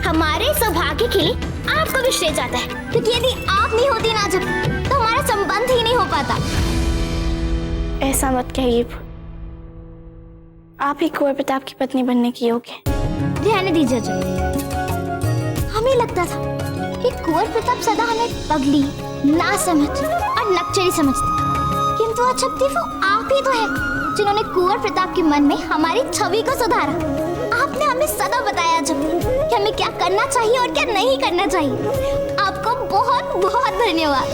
हमारे सौभाग्य के लिए आपको भी श्रेय जाता है, क्योंकि यदि आप नहीं होती ना जब, तो हमारा संबंध ही नहीं हो पाता। ऐसा मत कहिए, आप ही कुंवर प्रताप की पत्नी बनने की योग्य हैं। रहने दीजिए जब। हमें लगता था कि कुंवर प्रताप सदा हमें पगली, नासमझ और नकचरी समझते, किंतु अजब थी वो आप ही तो है जिन्होंने कुंवर प्रताप के मन में हमारी छवि को सुधारा। आपने हमें सदा बताया जब कि हमें क्या करना चाहिए और क्या नहीं करना चाहिए। आपको बहुत बहुत धन्यवाद।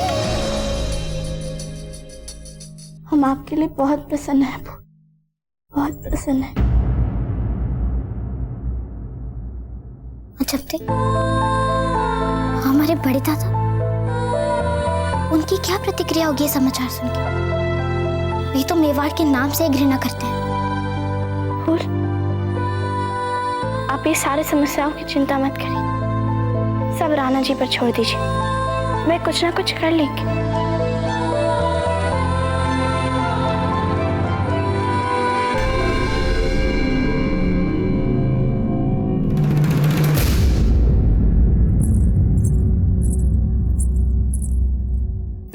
हम आपके लिए बहुत प्रसन्न हैं, बहुत प्रसन्न हैं। जब तक हमारे बड़े दादा, उनकी क्या प्रतिक्रिया होगी समाचार सुन के? वे तो मेवाड़ के नाम से घृणा करते हैं। आप ये सारी समस्याओं की चिंता मत करिए, सब राणा जी पर छोड़ दीजिए, वे कुछ ना कुछ कर लेंगे।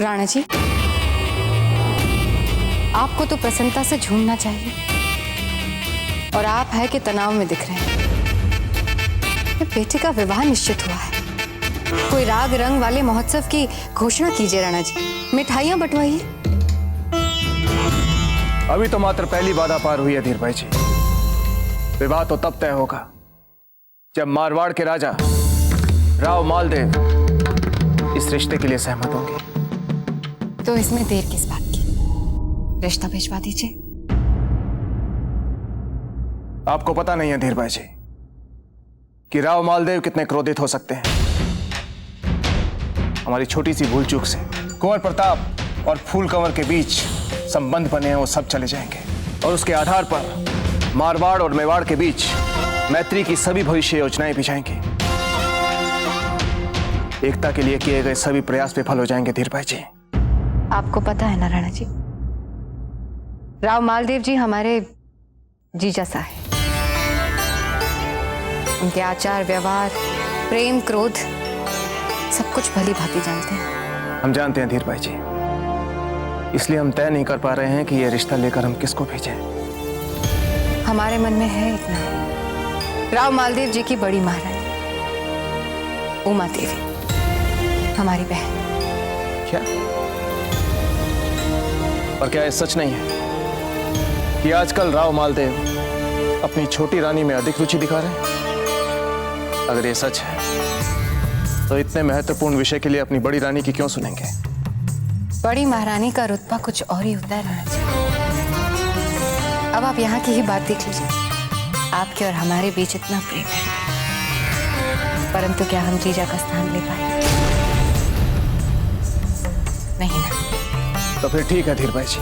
राणा जी, आपको तो प्रसन्नता से झूमना चाहिए और आप है कि तनाव में दिख रहे हैं। बेटे का विवाह निश्चित हुआ है, कोई राग रंग वाले महोत्सव की घोषणा कीजिए राणा जी, मिठाइयां बंटवाइए। अभी तो मात्र पहली बाधा पार हुई है धीर भाई जी। विवाह तो तब तय होगा जब मारवाड़ के राजा राव मालदेव इस रिश्ते के लिए सहमत होंगे। तो इसमें देर किस बात की, रिश्ता भिजवा दीजिए। आपको पता नहीं है धीर भाई जी कि राव मालदेव कितने क्रोधित हो सकते हैं। हमारी छोटी सी भूल चूक से कुंवर प्रताप और फूल कंवर के बीच संबंध बने हैं, वो सब चले जाएंगे और उसके आधार पर मारवाड़ और मेवाड़ के बीच मैत्री की सभी भविष्य योजनाएं भी जाएंगी। एकता के लिए किए गए सभी प्रयास विफल हो जाएंगे धीर भाई जी। आपको पता है ना राणा जी, राव मालदेव जी हमारे जीजा सा है। उनके आचार व्यवहार, प्रेम क्रोध सब कुछ भली भांति जानते हैं। हम जानते हैं धीर भाई जी, इसलिए हम तय नहीं कर पा रहे हैं कि यह रिश्ता लेकर हम किसको भेजें। हमारे मन में है इतना, राव मालदेव जी की बड़ी महारानी उमा देवी, हमारी बहन। क्या? और क्या यह सच नहीं है कि आजकल राव मालदेव अपनी छोटी रानी में अधिक रुचि दिखा रहे हैं? अगर ये सच है तो इतने महत्वपूर्ण विषय के लिए अपनी बड़ी रानी की क्यों सुनेंगे? बड़ी महारानी का रुतबा कुछ और ही होता है राणा जी। अब आप यहाँ की ही बात देख लीजिए, आपके और हमारे बीच इतना प्रेम है, परंतु क्या हम जीजा का स्थान ले पाए? नहीं ना। तो फिर ठीक है धीर भाई जी,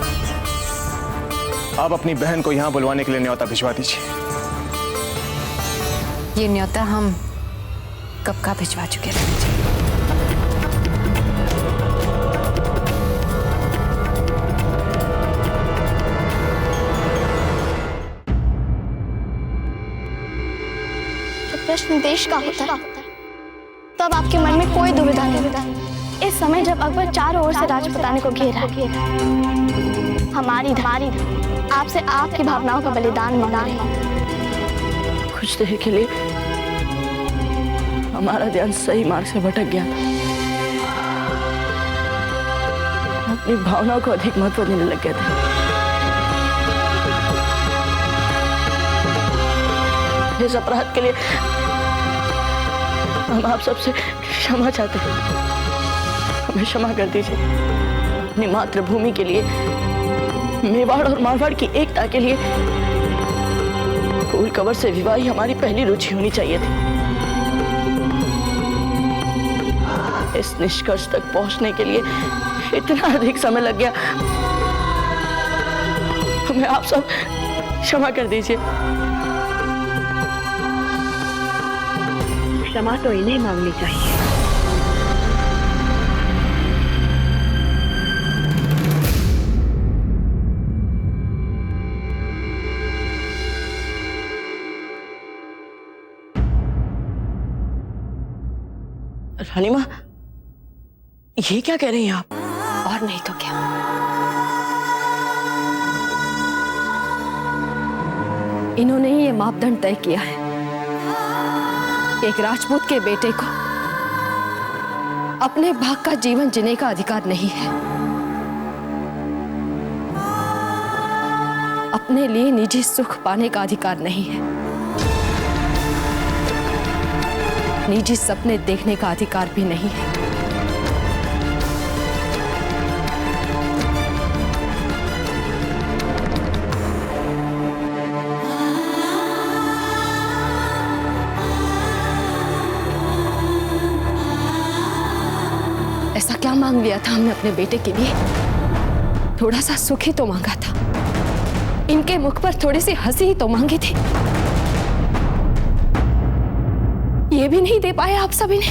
आप अपनी बहन को यहाँ बुलवाने के लिए न्योता भिजवा दीजिए। ये न्योता हम कब का भिजवा चुके राणा जी। जब प्रश्न देश का होता है तब आपके मन में कोई दुविधा नहीं। इस समय जब अकबर चारों ओर से राजपुताने को घेरा है, हमारी आपसे आपकी भावनाओं का बलिदान मांगा है। कुछ देर के लिए हमारा ध्यान सही मार्ग से भटक गया, अपनी भावनाओं को अधिक महत्व देने लग गए थे। इस अपराध के लिए हम आप सबसे क्षमा चाहते हैं, हमें क्षमा कर दीजिए। अपनी मातृभूमि के लिए, मेवाड़ और मारवाड़ की एकता के लिए फूल कंवर से विवाह ही हमारी पहली रुचि होनी चाहिए थी। इस निष्कर्ष तक पहुंचने के लिए इतना अधिक समय लग गया, हमें आप सब क्षमा कर दीजिए। क्षमा तो इन्हें मांगनी चाहिए। रानी माँ, ये क्या कह रही हैं आप? और नहीं तो क्या, इन्होंने ही ये मापदंड तय किया है, एक राजपूत के बेटे को अपने भाग का जीवन जीने का अधिकार नहीं है, अपने लिए निजी सुख पाने का अधिकार नहीं है, निजी सपने देखने का अधिकार भी नहीं है। क्या मांग लिया था हमने अपने बेटे के लिए? थोड़ा सा सुख ही तो मांगा था, इनके मुख पर थोड़ी सी हंसी ही तो मांगी थी। ये भी नहीं दे पाए आप सभी ने।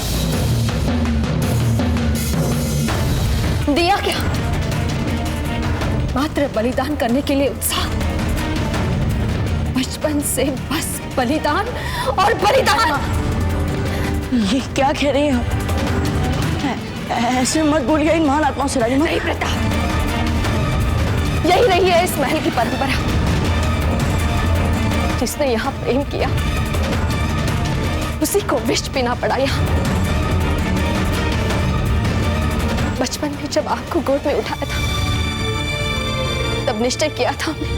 दिया क्या? मात्र बलिदान करने के लिए उत्साह। बचपन से बस बलिदान और बलिदान। ये क्या कह रही हैं? ऐसे मत बोलिए इन महान आत्माओं से रानी मां। नहीं प्रताप, यही रही है इस महल की परंपरा। जिसने यहाँ प्रेम किया उसी को विष पीना पड़ा यहाँ। बचपन में जब आपको गोद में उठाया था तब निश्चय किया था हमने,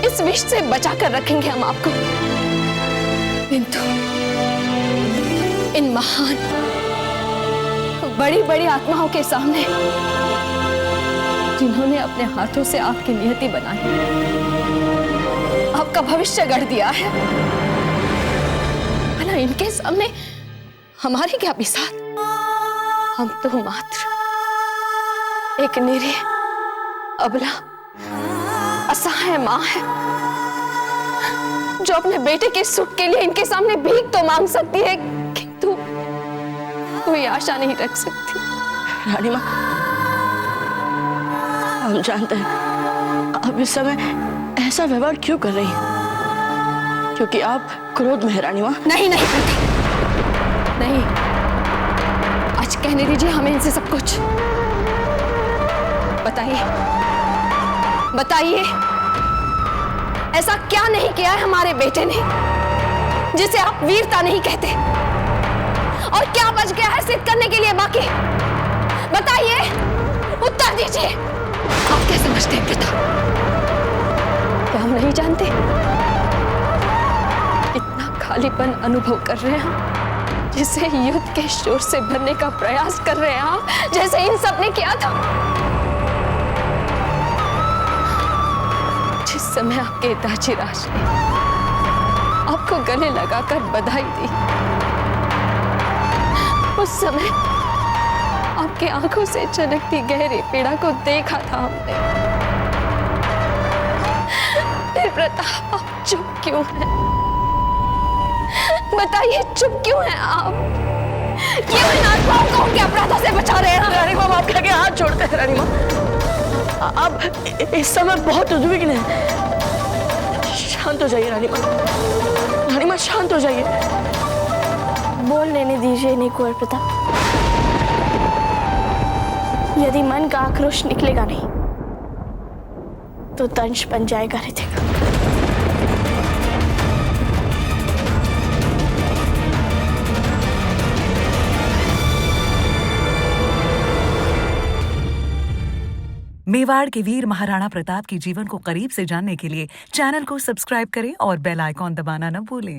इस विष से बचाकर रखेंगे हम आपको। किंतु इन महान बड़ी बड़ी आत्माओं के सामने, जिन्होंने अपने हाथों से आपकी नियति बनाई, आपका भविष्य गढ़ दिया है, भला इनके सामने हमारी क्या बिसात? हम तो मात्र एक निरीह अबला असहाय मां है, जो अपने बेटे के सुख के लिए इनके सामने भीख तो मांग सकती है, किंतु कोई आशा नहीं रख सकती। रानी मां, हम जानते हैं आप इस समय ऐसा व्यवहार क्यों कर रही हैं, क्योंकि आप क्रोध में है रानी मां। नहीं नहीं नहीं, आज कहने दीजिए हमें इनसे सब कुछ। बताइए बताइए, ऐसा क्या नहीं किया है हमारे बेटे ने जिसे आप वीरता नहीं कहते? और क्या बच गया है सिद्ध करने के लिए बाकी? बताइए, उत्तर दीजिए। आप क्या समझते हैं पिता? क्या हम नहीं जानते? इतना खालीपन अनुभव कर रहे हैं हम, जिसे युद्ध के शोर से भरने का प्रयास कर रहे हैं आप, जैसे इन सब ने किया था। जिस समय आपके दाजी राज ने आपको गले लगाकर बधाई दी, उस समय आपकी आंखों से चमकती गहरी पीड़ा को देखा था हमने। फिर प्रताप, आप चुप क्यों हैं? बताइए, चुप क्यों हैं आप? क्यों इन आत्माओं को उनके अपराधों से बचा रहे हैं? रानी मां, आप क्या हाथ छोड़ते हैं रानी मां? आप इस समय बहुत उद्विग्न हैं। शांत हो जाइए रानी मां। रानी मां, शांत हो जाइए। बोल लेने दीजिए इन्हें कुंवर प्रताप। यदि मन का आक्रोश निकलेगा नहीं तो दंश बन जाएगा रितिका। मेवाड़ के वीर महाराणा प्रताप के जीवन को करीब से जानने के लिए चैनल को सब्सक्राइब करें और बेल आइकॉन दबाना न भूलें।